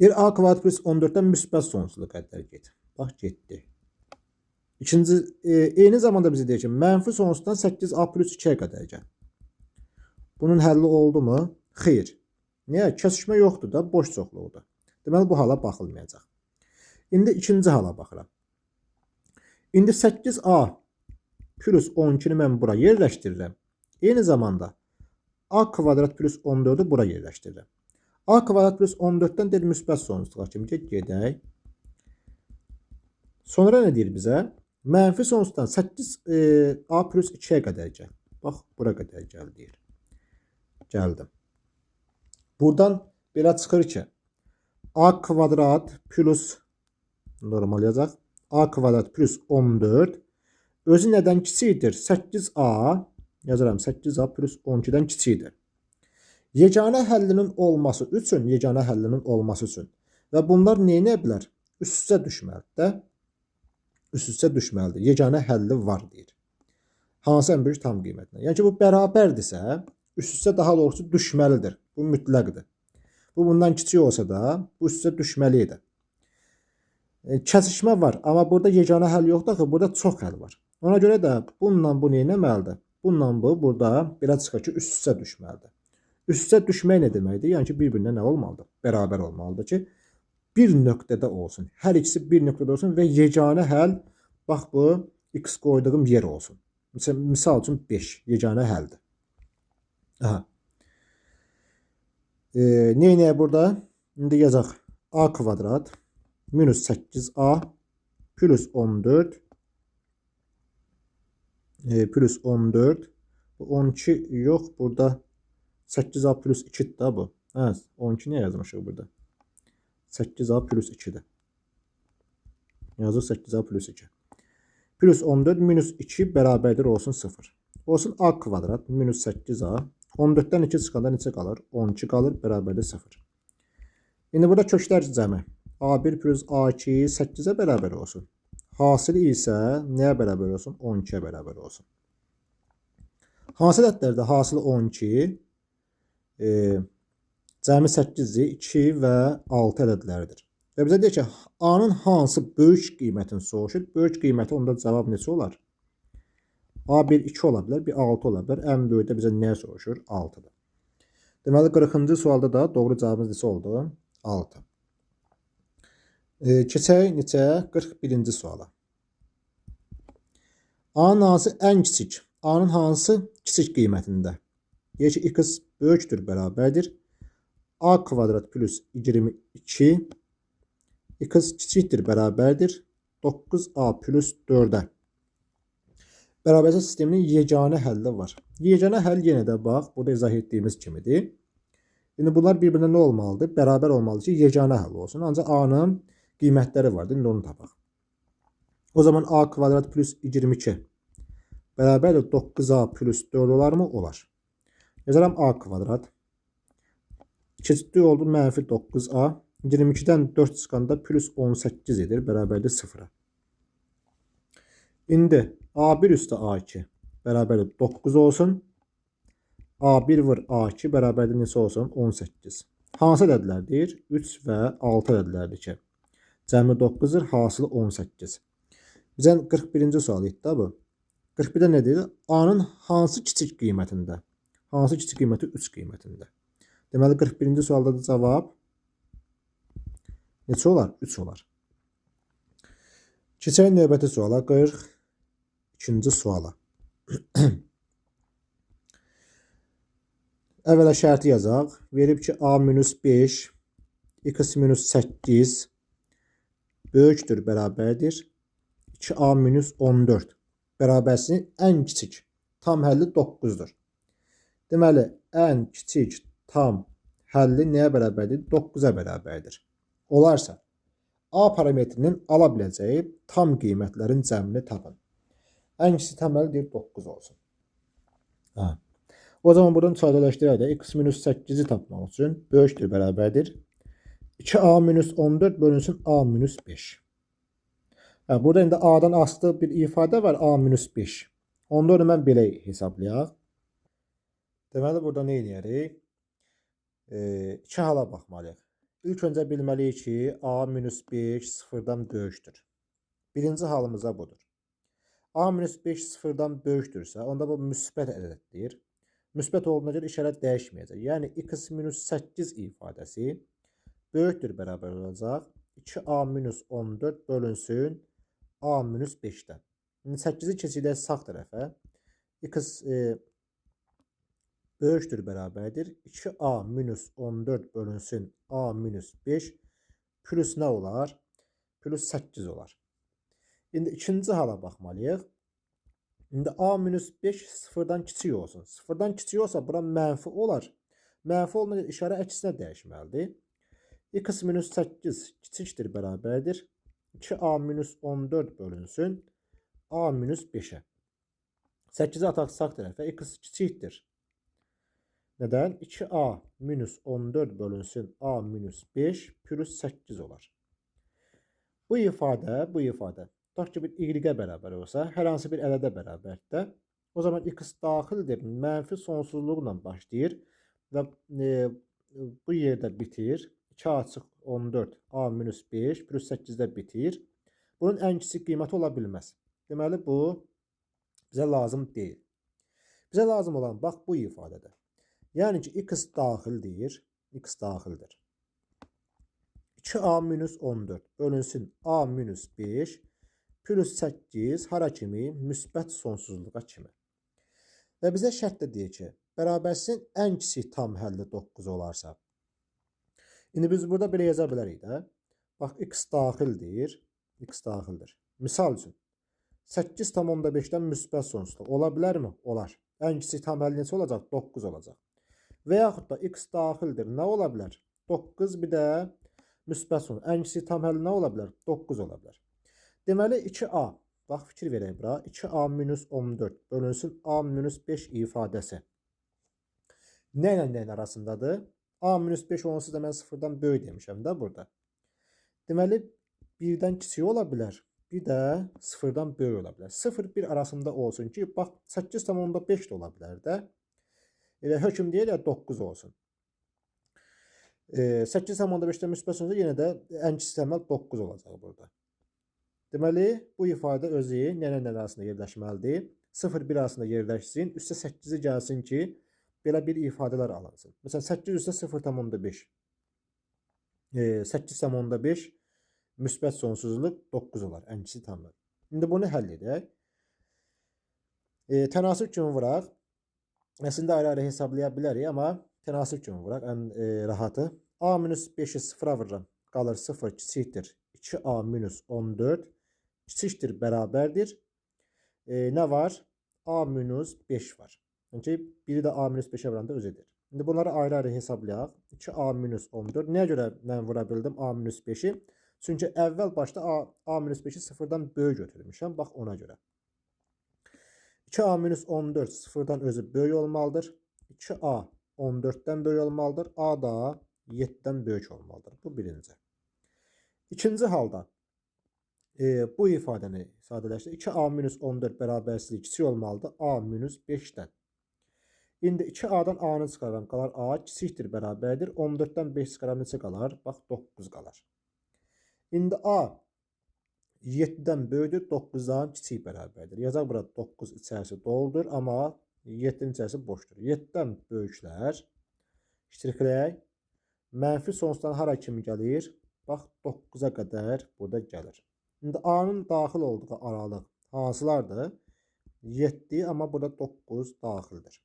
Deyir, a kvadrat plus 14-dən müsbət sonsuzluğa qədər get. Bax, getdi. İkinci, eyni zamanda bizə deyir ki, mənfi sonsuzdan 8a plus 2-yə qədər gəl. Bunun həlli oldu mu? Xeyr. Niyə? Kəsişmə yoxdur da, boş çoxluqdur. Deməli, bu hala baxılmayacaq. İndi ikinci hala baxıram. İndi 8a plus 12-ni mən bura yerləşdirirəm. Eyni zamanda a kvadrat plus 14-ü bura yerləşdirirəm. A kvadrat plus 14-dən deyir müsbət sonsuzluğa kimi gedək. Sonra nə deyir bizə? Mənfi sonsuzdan 8a plus 2-yə qədər gəl. Bax, bura qədər gəl deyir. Gəldim. Buradan belə çıxır ki, a kvadrat plus normal yazaq. A kvadrat plus 14 özü nədən kiçikdir? 8a yazıram. 8a plus 12-dən kiçikdir. Yeganə həllinin olması üçün və bunlar neyə bilər? Üst-üstə düşməlidir. Üst-üstə düşməlidir. Yeganə həlli var deyir. Hansı ən böyük tam qiymətinə? Yəni ki, bu bərabərdirsə, üst-üstə daha doğrusu düşməlidir. Bu mütləqdir. Bu bundan kiçik olsa da, bu üst-üstə düşməli idi. Kəsişmə var, amma burada yeganə həll yoxdur ki, burada çox həll var. Ona görə də bununla bu neynəməlidir? Bununla bu burada belə çıxır ki, üst-üstə düşməlidir. Üst-üstə düşmək nə deməkdir? Yəni ki, bir-birinə nə olmalıdır? Bərabər olmalıdır ki, bir nöqtədə olsun. Hər ikisi bir nöqtədə olsun və yeganə həll, bax bu, x qoyduğum yer olsun. Misal üçün 5, yeganə həldir. Aha. Neynəyə burada? İndi yazaq. A kvadrat minus 8a plus 14 plus 14 12 yox, burada 8a plus 2'dir da bu. Hə, 12 niyə yazmışıq burada? 8a plus 2'dir. Yazıq 8a plus 2. Plus 14 minus 2 bərabərdir olsun 0. Olsun a kvadrat minus 8a. 14-dən 2 çıxanda neçə qalır? 12 qalır, bərabərdir 0. İndi burada köklər cəmi. a1 plus a2 8-ə bərabər olsun. Hasili isə nəyə bərabər olsun? 12-yə bərabər olsun. Hasil ədlərdə hasili 12, cəmi 8-dir, 2 və 6 ədədlərdir. Və bizə deyir ki, A-nın hansı böyük qiymətini soruşur? Böyük qiyməti onda cavab neçə olar? A1 2 ola bilər, bir 6 ola bilər. Ən böyükdə bizə nəyə soruşur? 6-dır. Deməli, 40-cı sualda da doğru cavabımız neçə oldu? 6. Keçək neçə? 41-ci suala. A-nın hansı ən kiçik? A-nın hansı kiçik qiymətində? Deyək ki, x böyükdür, bərabərdir. A kvadrat plus 22 x kiçikdir, bərabərdir. 9a plus 4-ə. Bərabərsə sisteminin yeganə həlli var. Yeganə həll yenə də bax, burada izah etdiyimiz kimidir. İndi bunlar bir-birinə nə olmalıdır? Bərabər olmalıdır ki, yeganə həll olsun. Ancaq a-nın qiymətləri vardır. İndi onu tapaq. O zaman a kvadrat plus 22 bərabərdir 9a plus 4 olarmı? Olar. Yazaram a kvadrat. Keçidli oldu mənfi 9a. 22-dən 4 çıxanda plus 18 edir. Bərabərdir 0-a. İndi a1 üstə a2 bərabərdir 9 olsun. A1 vur A2 bərabərdir neçə olsun? 18. Hansı ədədlərdir? 3 və 6 ədədlərdir ki. Cəmi 9-dur, hasılı 18. Bizə 41-ci sual etdi bu. 41-də nə deyir? A-nın hansı kiçik qiymətində? Hansı kiçik qiyməti 3 qiymətində? Deməli 41-ci sualda da cavab neçə olar? 3 olar. Keçək növbəti suala, 42-ci suala. Əvvəla şərti yazaq. Verib ki A-5 x-8 böyükdür, bərabərdir 2A-14 bərabərsinin ən kiçik tam həlli 9-dur. Deməli, ən kiçik tam həlli nəyə bərabərdir? 9-a bərabərdir. Olarsa, A parametrinin ala biləcəyi tam qiymətlərin cəmini tapın. Ən kiçik tam həlli deyir 9 olsun. O zaman buradan sadələşdirək də x-8-i tapmaq üçün böyükdür, bərabərdir 2A-14 bölünsün A-5. Burada indi A-dan asılı bir ifadə var, A-5. Onda onu mən belə hesablayaq. Deməli, burada nə edəyərik? İki hala baxmalıyıq. İlk öncə bilməliyik ki, A-5 sıfırdan böyükdür. Birinci halımıza budur. A-5 sıfırdan böyükdürsə, onda bu müsbət ədəddir. Müsbət olduğuna görə işarət dəyişməyəcək. Yəni, x-8 ifadəsi böyükdür, bərabər olacaq 2A-14 bölünsün A-5-dən. 8-i keçirdək sağ tərəfə. X böyükdür, bərabərdir 2A-14 bölünsün A-5 plus nə olar? Plus 8 olar. İndi ikinci hala baxmalıyıq. İndi A-5 sıfırdan kiçik olsun. Sıfırdan kiçik olsa bura mənfi olar. Mənfi olmadan işarə əksinə dəyişməlidir. x-8 kiçikdir, bərabərdir 2A-14 bölünsün A-5'ə. 8-i ataq sağ tərəfə, x kiçikdir. Nədən? 2A-14 bölünsün A-5 plus 8 olar. Bu ifadə tutaq ki, bir y-ə bərabər olsa, hər hansı bir ədədə bərabərdə, o zaman x daxildir, mənfi sonsuzluqla başlayır və bu yerdə bitir. 2 açıq 14 A-5 plus 8-də bitir. Bunun ən kiçik qiyməti ola bilməz. Deməli, bu bizə lazım deyil. Bizə lazım olan, bax, bu ifadədə. Yəni ki, x daxildir, x daxildir. 2A-14 bölünsün A-5 plus 8 hara kimi? Müsbət sonsuzluğa kimi. Və bizə şərt də deyir ki, bərabərsin ən kiçik tam həlli 9 olarsa. İndi biz burada belə yaza bilərik də. Bax, x daxildir, x daxildir. Misal üçün, 8,5-dən müsbət sonsuzluq ola bilərmi? Olar. Ən kiçik tam həlli neçə olacaq? 9 olacaq. Və yaxud da x daxildir, nə ola bilər? 9 bir də müsbət sonsuzluq. Ən kiçik tam həlli nə ola bilər? 9 ola bilər. Deməli, 2A, bax, fikir verək bura, 2A-14 bölünsün A-5 ifadəsi. Nə ilə nəyin arasındadır? A-5 onsuz da mən sıfırdan böyük demişəm də burada. Deməli, birdən kiçik ola bilər, bir də sıfırdan böyük ola bilər. 0-1 arasında olsun ki, bax, 8,5 də ola bilər də. Elə hökm deyil ya 9 olsun. 8,5-də müsbət sonsuzluq yenə də ən kiçik təməl 9 olacaq burada. Deməli, bu ifadə özü nə arasında yerləşməlidir? 0-1 arasında yerləşsin, üstə 8-i gəlsin ki, belə bir ifadələr alınsın. Məsələn, 8 üstə 0,5. 8,5 müsbət sonsuzluq 9 olar, ən kiçik təməl. İndi bunu həll edək. Tənasib kimi vuraq. Əslində ayrı-ayrı hesablaya bilərik, amma tənasib kimi vuraq, ən rahatı. A-5'i 0'a vururam. Qalır 0 kiçikdir 2A-14 kiçikdir, bərabərdir. Nə var? A-5 var. Yəni, biri də A-5'ə vuranda özüdür. İndi bunları ayrı-ayrı hesablayaq. 2A-14. Nəyə görə mən vura bildim A-5'i? Çünki əvvəl başda A-5'i sıfırdan böyük götürmüşəm. Bax, ona görə. 2A-14 sıfırdan özü böyük olmalıdır. 2A 14'dən böyük olmalıdır. A da 7'dən böyük olmalıdır. Bu birinci. İkinci halda Bu ifadəni sadələşdir. 2a minus 14 bərabərsizliyi kiçik olmalıdır. A minus 5-dən. İndi 2a-dan a-nı çıxaram. Qalar a kiçikdir, bərabərdir. 14-dən 5 çıxaram, neçə qalar? Bax, 9 qalar. İndi a 7-dən böyükdür, 9-dan kiçik bərabərdir. Yazaq bura 9 içərisi doldur, amma 7-nin içərisi boşdur. 7-dən böyüklər iştirilək. Mənfi sonsuzdan hara kimi gəlir? Bax, 9-a qədər burada gəlir. İndi a-nın daxil olduğu aralıq hansılardır? 7, amma burada 9 daxildir.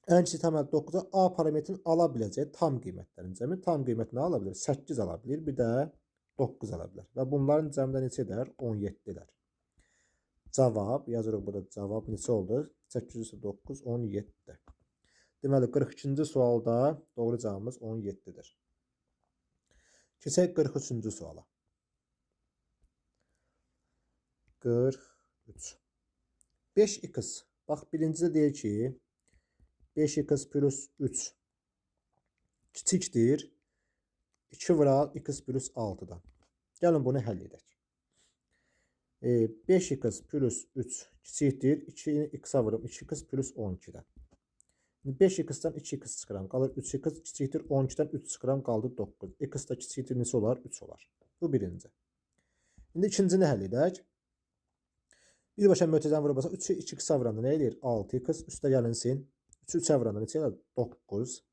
Ən kiçik təməl 9-a a parametrini ala biləcək tam qiymətlərin cəmi. Tam qiymətini ala bilir, 8 ala bilir, bir də 9 ala bilər. Və bunların cəmdə neçə edər? 17-lər. Cavab, yazırıq burada cavab neçə oldu? 8 + 9, 17. Deməli, 42-ci sualda doğru cavabımız 17-dir. Keçək 43-cü suala. 43. 5x. Bax, birincidə deyir ki, 5x plus 3 kiçikdir 2 vuraq x plus 6-dan. Gəlin bunu həll edək. 5x plus 3 kiçikdir 2x-a vurup 2x plus 12-dən. 5x-dən 2x çıxıram, qalır 3x kiçikdir 12-dən 3 çıxıram, qaldı 9. X da kiçikdir neçə olar? 3 olar. Bu birinci. İndi ikincini həll edək. Birbaşa mötəzəni vurub 3-ü 2x-a vuranda nə edir? 6x üstə gəlinsin. 3-ü 3-ə vuranda neçə edir? 9.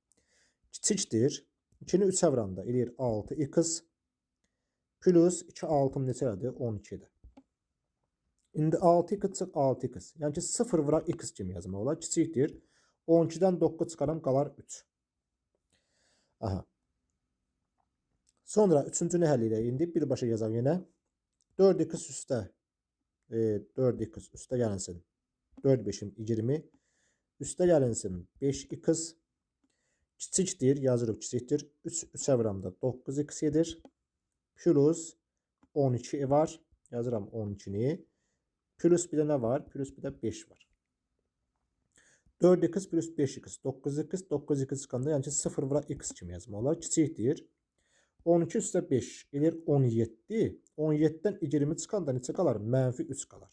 Kiçikdir. 2-ni 3-ə vuranda edir 6x plus 2 6-ım neçə edir? 12-dir. İndi 6x çıx 6x. Yəni ki 0 vuraq x kimi yazmaq olar. Kiçikdir. 12-dən 9 çıxaram, qalar 3. Aha. Sonra üçüncünü həll edək. İndi birbaşa yazaq yenə. 4x üstə 4x üstə gəlinsin. 4 5-im 20. Üstə gəlinsin 5x kiçikdir, yazırıq kiçikdir. 3-ə vuramda 9x edir. Plus 12 var. Yazıram 12-ni. Plus bir də nə var? Plus bir də 5 var. 4x plus 5x. 9x, 9x çıxanda, yəni ki 0 vura x kimi yazmaq olar. Kiçikdir. 12 üstə 5 edir 17. 17-dən 20 çıxanda neçə qalar? Mənfi 3 qalar.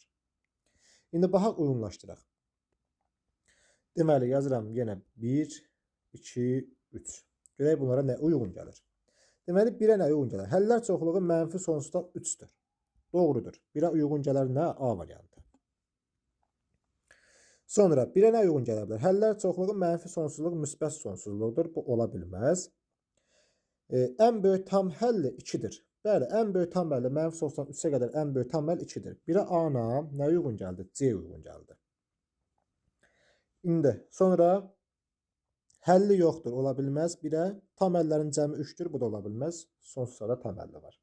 İndi baxaq uyğunlaşdıraq. Deməli, yazıram yenə 1, 2, 3. Görək bunlara nə uyğun gəlir. Deməli, 1-ə nə uyğun gəlir? Həllər çoxluğu mənfi sonsuzda 3-dür. Doğrudur. 1-ə uyğun gələr nə? A variantı. Sonra 1-ə nə uyğun gələ bilər? Həllər çoxluğu mənfi sonsuzluq müsbət sonsuzluqdur. Bu ola bilməz. Ən böyük tam həlli 2-dir. Bəli, ən böyük tam həlli mənfi sonsuzdan 3-ə qədər ən böyük tam həll 2-dir. 1-ə A-na nə uyğun gəldi? C uyğun gəldi. İndi sonra həlli yoxdur, ola bilməz. 1-ə tam həllərin cəmi 3-dür, bu da ola bilməz. Sonsuzda da tam həlli var.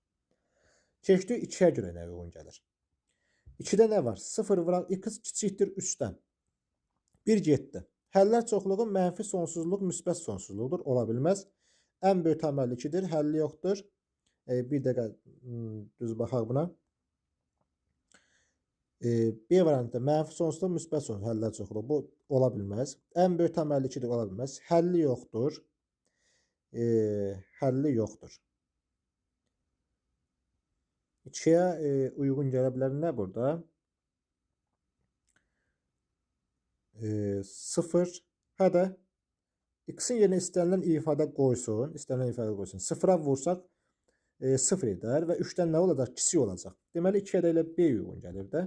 Keçdik 2-yə görə nə uyğun gəlir? 2-də nə var? 0 vuraq x kiçikdir 3-dən. 1 getdi. Həllər çoxluğu mənfi sonsuzluq müsbət sonsuzluqdur, ola bilməz. Ən böyük tam həlli 2-dir, həlli yoxdur. Bir dəqiqə düz baxaq buna. B variantda mənfi sonsuzluq müsbət sonsuzluq həllər çoxluğu, bu ola bilməz. Ən böyük tam həlli 2-dir, ola bilməz. Həlli yoxdur. Həlli yoxdur. 2-yə uyğun gələ bilər nə burada? 0 hədə x-in yerinə istənilən ifadə qoysun. İstənilən ifadə qoysun. 0-a vursaq 0 edər və 3-dən nə olacaq? Kiçik olacaq. Deməli 2-yə də elə B uyğun gəlir də.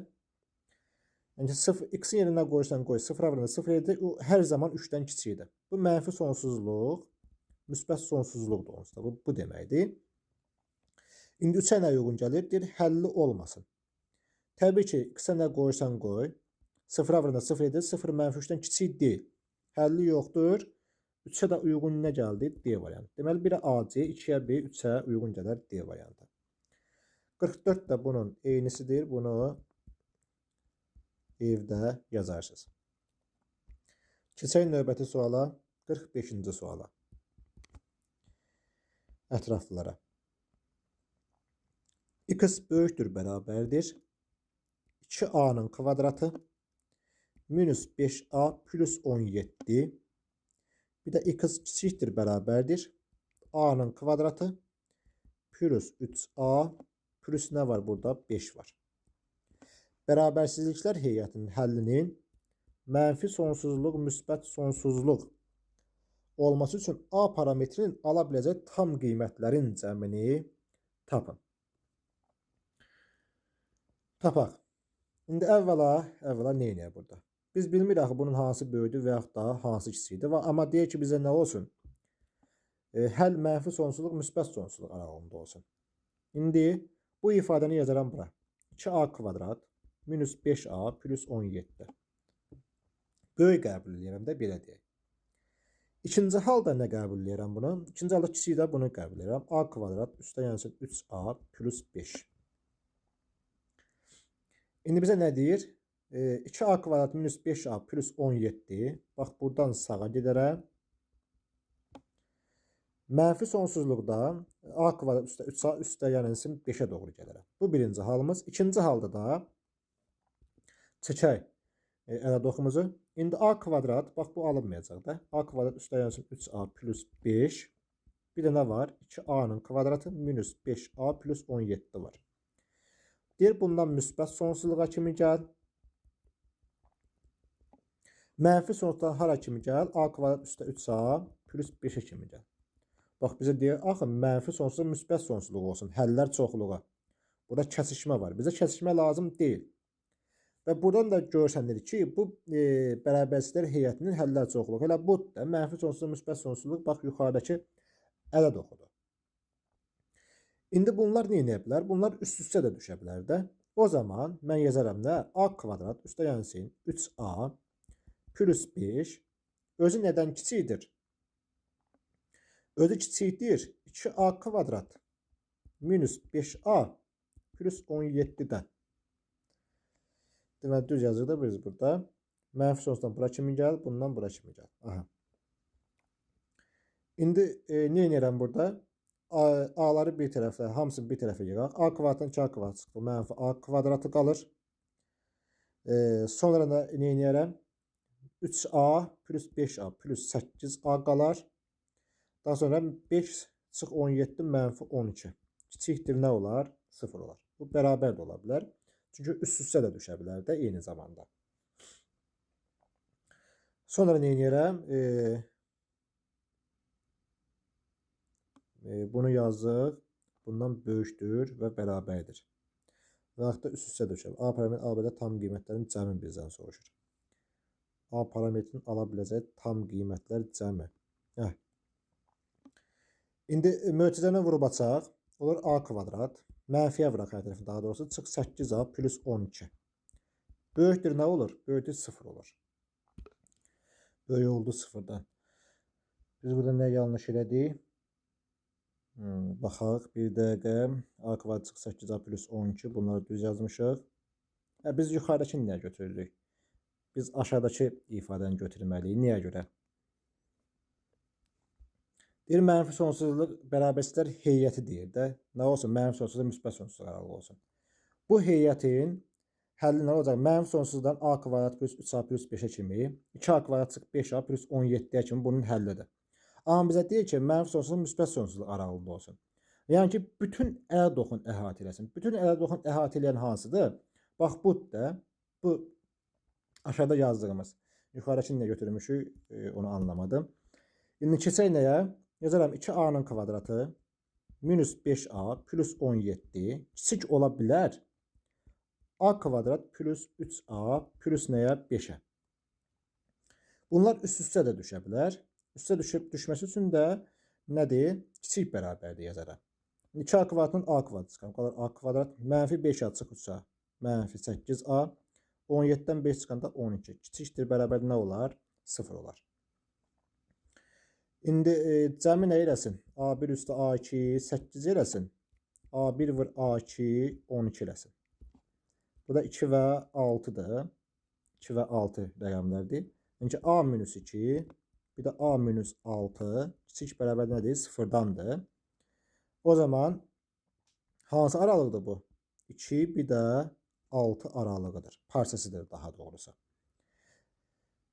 Yəni x-in yerinə qoysan qoy 0-a vuranda 0 edir. O hər zaman 3-dən kiçikdir. Bu mənfi sonsuzluq, müsbət sonsuzluqdur onsuz da. Bu deməkdir. İndi 3-ə nə uyğun gəlir? Deyir, həlli olmasın. Təbii ki, x-ə nə qoysan qoy. 0-a vuranda 0 edir. 0 mənfi 3-dən kiçik deyil. Həlli yoxdur. 3-ə də uyğun nə gəldi? D variantı. Deməli, 1-ə AC, 2-yə B, 3-ə uyğun gələr D variantı. 44 də bunun eynisidir. Bunu evdə yazarsınız. Keçək növbəti suala. 45-ci suala. Ətraflılara. X böyükdür, bərabərdir. 2A-nın kvadratı minus 5A plus 17. Bir də x kiçikdir, bərabərdir. A-nın kvadratı plus 3A plus nə var burada? 5 var. Bərabərsizliklər heyətinin həllinin mənfi sonsuzluq, müsbət sonsuzluq olması üçün A parametrinin ala biləcək tam qiymətlərin cəmini tapın. Tapaq. İndi əvvəla nə edək burada? Biz bilmirik axı bunun hansı böyüdür və yaxud da hansı kiçikdir. Amma deyək ki, bizə nə olsun? Həll mənfi sonsuzluq, müsbət sonsuzluq aralığında olsun. İndi bu ifadəni yazaram bura. 2a kvadrat minus 5a plus 17. Böyük qəbul edirəm də, belə deyək. İkinci halda nə qəbul edirəm bunu? İkinci halda kiçik də bunu qəbul edirəm. A kvadrat üstə yansın 3a plus 5. İndi bizə nə deyir? 2a kvadrat minus 5a plus 17. Bax, buradan sağa gedərəm. Mənfi sonsuzluqda a kvadrat üstə 3a üstə yansın 5'ə doğru gələrəm. Bu birinci halımız. İkinci halda da çəkək ərəd oxumuzu. İndi a kvadrat, bax bu alınmayacaq da. A kvadrat üstə yansın 3a plus 5. Bir də nə var? 2a'nın kvadratı minus 5a plus 17 var. Deyir, bundan müsbət sonsuzluğa kimi gəl. Mənfi sonsuzluğa hara kimi gəl? A kvadrat üstə 3a plus 5'ə kimi gəl. Bax, bizə deyir, axı mənfi sonsuzluq, müsbət sonsuzluq olsun. Həllər çoxluğa. Burada kəsişmə var. Bizə kəsişmə lazım deyil. Və buradan da görsənir ki, bu bərabərsizliklər heyətinin həllər çoxluğu. Elə bu da mənfi sonsuzluq, müsbət sonsuzluq, bax, yuxarıdakı ədəd oxudu. İndi bunlar nə edə bilər? Bunlar üst-üstə də düşə bilər də. O zaman mən yazaram nə? A kvadrat üstə yansın 3a plus 5 özü nədən kiçikdir? Özü kiçikdir 2a kvadrat minus 5a plus 17'dən. Deməli, düz yazırıq da biz burada. Mənfi sonsuzdan bura kimi gəl, bundan bura kimi gəl. Aha. İndi nə edirəm burada? A'ları bir tərəfə, hamısını bir tərəfə yığaq. A kvadratdan 2a kvadrat çıxdı. Mənfi a kvadratı qalır. Sonra da nə edirəm? 3a plus 5a plus 8a qalar. Daha sonra 5 çıx 17 mənfi 12. Kiçikdir nə olar? 0 olar. Bu bərabər də ola bilər. Çünki üst-üstə də düşə bilər də eyni zamanda. Sonra nə edirəm? Bunu yazıq. Bundan böyükdür və bərabərdir. Və yaxud da üst-üstə düşə bilər. A parametrin ala biləcək tam qiymətlərin cəmi bizdən soruşur. A parametrin ala biləcək tam qiymətlər cəmi. İndi mötərizəni vurub açaq. Olur a kvadrat. Mənfiyə vuraq hər tərəfin daha doğrusu. Çıx 8a plus 12. Böyükdür nə olur? Böyükdür 0 olur. Böyük oldu 0'dan. Biz burada nə yanlış elədik? Baxaq bir dəqiqə. A kvadrat çıx 8a plus 12. Bunları düz yazmışıq. Biz yuxarıdakını niyə götürürük? Biz aşağıdakı ifadəni götürməliyik. Niyə görə? Deyir, mənfi sonsuzluq bərabərsizliklər heyəti deyir də. Nə olsun? Mənfi sonsuzluq, müsbət sonsuzluq aralığı olsun. Bu heyətin həlli nə olacaq? Mənfi sonsuzluqdan a kvadrat plus 3a plus 5'ə kimi, 2a kvadrat çıx 5a plus 17'yə kimi bunun həllidir. Amma bizə deyir ki, mənfi sonsuzluq, müsbət sonsuzluq aralığında olsun. Yəni ki, bütün ədəd oxun əhatə eləsin. Bütün ədəd oxun əhatə eləyən hansıdır? Bax, bu da, bu aşağıda yazdığımız. Yuxarıdakını nə götürmüşük, onu anlamadım. İndi keçək nəyə? Yazaram 2a'nın kvadratı minus 5a plus 17 kiçik ola bilər. A kvadrat plus 3a plus nəyə? 5'ə. Bunlar üst-üstə də düşə bilər. Üstə düşməsi üçün də nədir? Kiçik bərabərdir yazaram. 2a kvadratın a kvadratı çıxan. Qalır a kvadrat mənfi 5a çıx 3a mənfi 8a 17'dən 5 çıxanda 12. Kiçikdir bərabər nə olar? 0 olar. İndi cəmi nə eləsin? A1 üstə A2 8 eləsin. A1 vur A2 12 eləsin. Bu da 2 və 6'dır. 2 və 6 rəqəmlərdir. Yəni A minus 2, bir də A minus 6 kiçik bərabər nədir? 0'dandır. O zaman hansı aralıqdır bu? 2, bir də 6 aralığıdır. Parsiyasıdır daha doğrusu.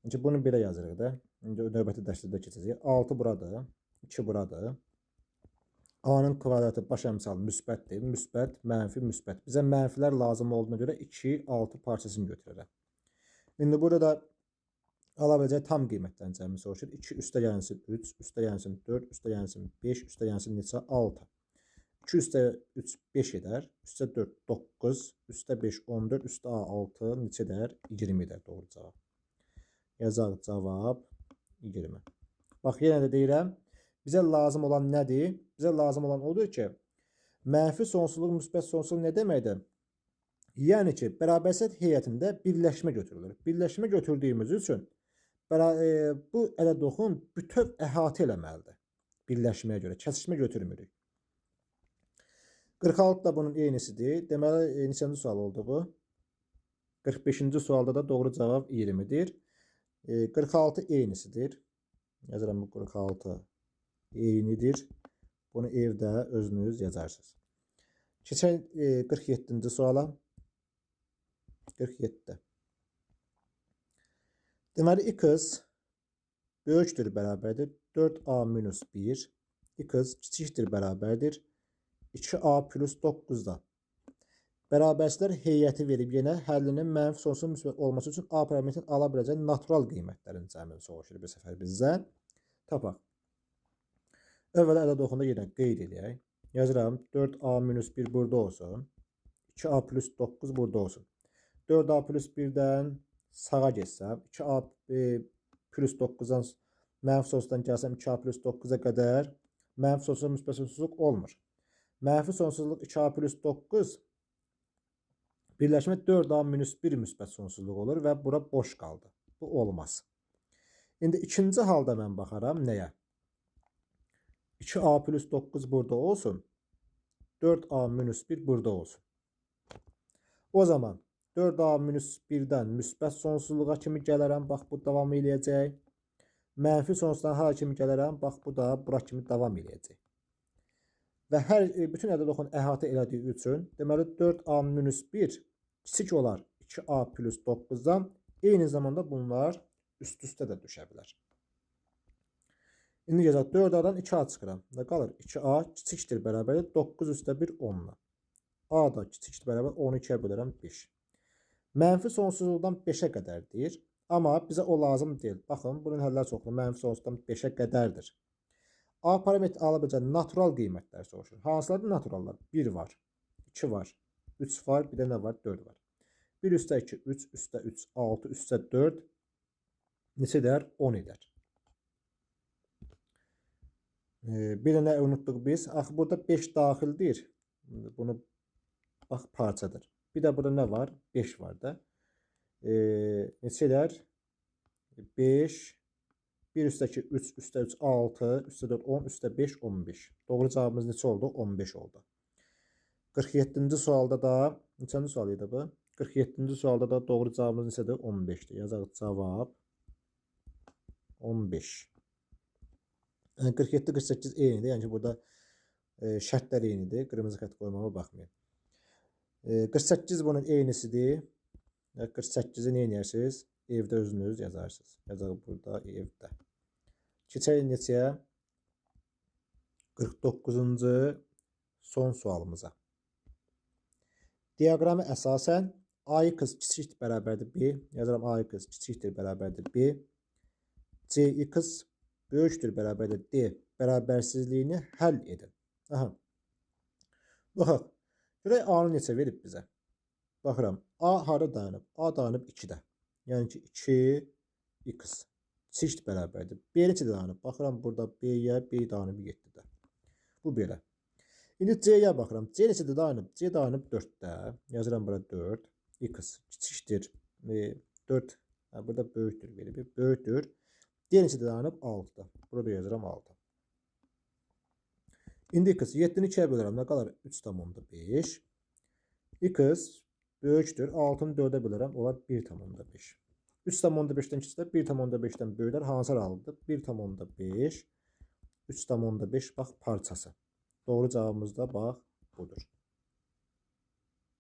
İndi bunu belə yazırıq da. İndi növbəti dərsdə keçəcək. 6 buradır, 2 buradır. A-nın kvadratı başa misal müsbətdir. Müsbət, mənfi, müsbət. Bizə mənfilər lazım olduğuna görə 2, 6 parçasını götürərəm. İndi burada da ala biləcək tam qiymətlərini cəmi soruşur. 2 üstə gəlsin 3, üstə gəlsin 4, üstə gəlsin 5, üstə gəlsin neçə? 6. 2 üstə 3 5 edər. Üstə 4 9, üstə 5 14, üstə 6 neçə edər? 20 edər doğru cavab. Yazaq cavab 20. Bax yenə də deyirəm. Bizə lazım olan nədir? Bizə lazım olan odur ki, mənfi sonsuzluq, müsbət sonsuzluq nə deməkdir? Yəni ki, bərabərsət heyətində birləşmə götürülür. Birləşmə götürdüyümüz üçün bu ədəd-oxun bütöv əhatə eləməlidir. Birləşməyə görə kəsişmə götürmürük. 46 da bunun eynisidir. Deməli, neçənci sual oldu bu? 45-ci sualda da doğru cavab 20-dir. 46 eynisidir. Yazıram bu 46 eynidir. Bunu evdə özünüz yazarsınız. Keçək 47-ci suala. 47. Deməli, x böyükdür, bərabərdir 4a minus 1. X kiçikdir, bərabərdir 2a plus 9-dan. Bərabərsizlər heyəti verib yenə həllinin mənfi sonsuz müsbət olması üçün A parametrin ala biləcək natural qiymətlərin cəmini soruşur bir səfər bizdən. Tapaq. Əvvəla ədəd-oxunda yenə qeyd edək. Yazıram 4a minus 1 burada olsun. 2a plus 9 burada olsun. 4a plus 1-dən sağa geçsəm, 2a plus 9-dan mənfi sonsuzdan gəlsəm 2a plus 9-a qədər mənfi sonsuz müsbət sonsuzluq olmur. Mənfi sonsuzluq 2a plus 9 birləşmə 4a minus 1 müsbət sonsuzluq olur və bura boş qaldı. Bu olmaz. İndi ikinci halda mən baxaram nəyə? 2a plus 9 burada olsun. 4a minus 1 burada olsun. O zaman 4a minus 1-dən müsbət sonsuzluğa kimi gələrəm. Bax, bu davam eləyəcək. Mənfi sonsuzdan hara kimi gələrəm. Bax, bu da bura kimi davam eləyəcək. Və bütün ədəd-oxun əhatə elədiyi üçün deməli 4a minus 1 kiçik olar 2a plus 9-dan. Eyni zamanda bunlar üst-üstə də düşə bilər. İndi yazaq 4a-dan 2a çıxıram. Nə qalır? 2a kiçikdir, bərabərdir 9 üstə 1 10-la. A da kiçikdir, bərabər 12-yə bölərəm 5. Mənfi sonsuzluqdan 5-ə qədərdir. Amma bizə o lazım deyil. Baxın, bunun həllər çoxlu. Mənfi sonsuzluqdan 5-ə qədərdir. A parametri ala biləcək natural qiymətlər soruşur. Hansılardır naturallar? 1 var, 2 var, 3 var, bir də nə var? 4 var. 1 üstə 2, 3 üstə 3, 6 üstə 4 neçə edər? 10 edər. Bir də nə unutduq biz? Axı, burada 5 daxildir. Bunu bax, parçadır. Bir də burada nə var? 5 var da. Neçə edər? 5, 1 üstə 2, 3 üstə 3, 6, üstə 4, 10, üstə 5, 15. Doğru cavabımız neçə oldu? 15 oldu. 47-ci sualda da, neçənci sual idi bu? 47-ci sualda da doğru cavabımız neçədir? 15-dir. Yazaq cavab 15. 47-48 eynidir. Yəni ki, burada şərtlər eynidir. Qırmızı xətt qoymama baxmayın. 48 bunun eynisidir. 48-i nə edirsiniz? Evdə özünüz yazarsınız. Yazaq burada evdə. Keçək neçəyə? 49-cu son sualımıza. Diaqramı əsasən A-x kiçikdir, bərabərdir B. Yazıram A-x kiçikdir, bərabərdir B. C-x böyükdür, bərabərdir D. Bərabərsizliyini həll edin. Aha. Baxaq. Görək A-nı neçə verib bizə? Baxıram. A hara dayanıb? A dayanıb 2-də. Yəni ki, 2x kiçikdir, bərabərdir. B neçədə dayanıb? Baxıram burada B-yə, B dayanıb 7-də. Bu belə. İndi C-yə baxıram. C neçədə dayanıb? C dayanıb 4-də. Yazıram bura 4. X kiçikdir. 4. Burada böyükdür verib. Böyükdür. D neçədə dayanıb? 6-da. Burada yazıram 6. İndi X 7-ni 2-yə bölərəm. Nə qalır? 3,5. X böyükdür. 6-nı 4-ə bölərəm. Olar 1,5. 3,5-dən kiçikdə 1,5-dən böyüklər hansı aralıdır? 1,5. 3,5 bax parçası. Doğru cavabımız da bax budur.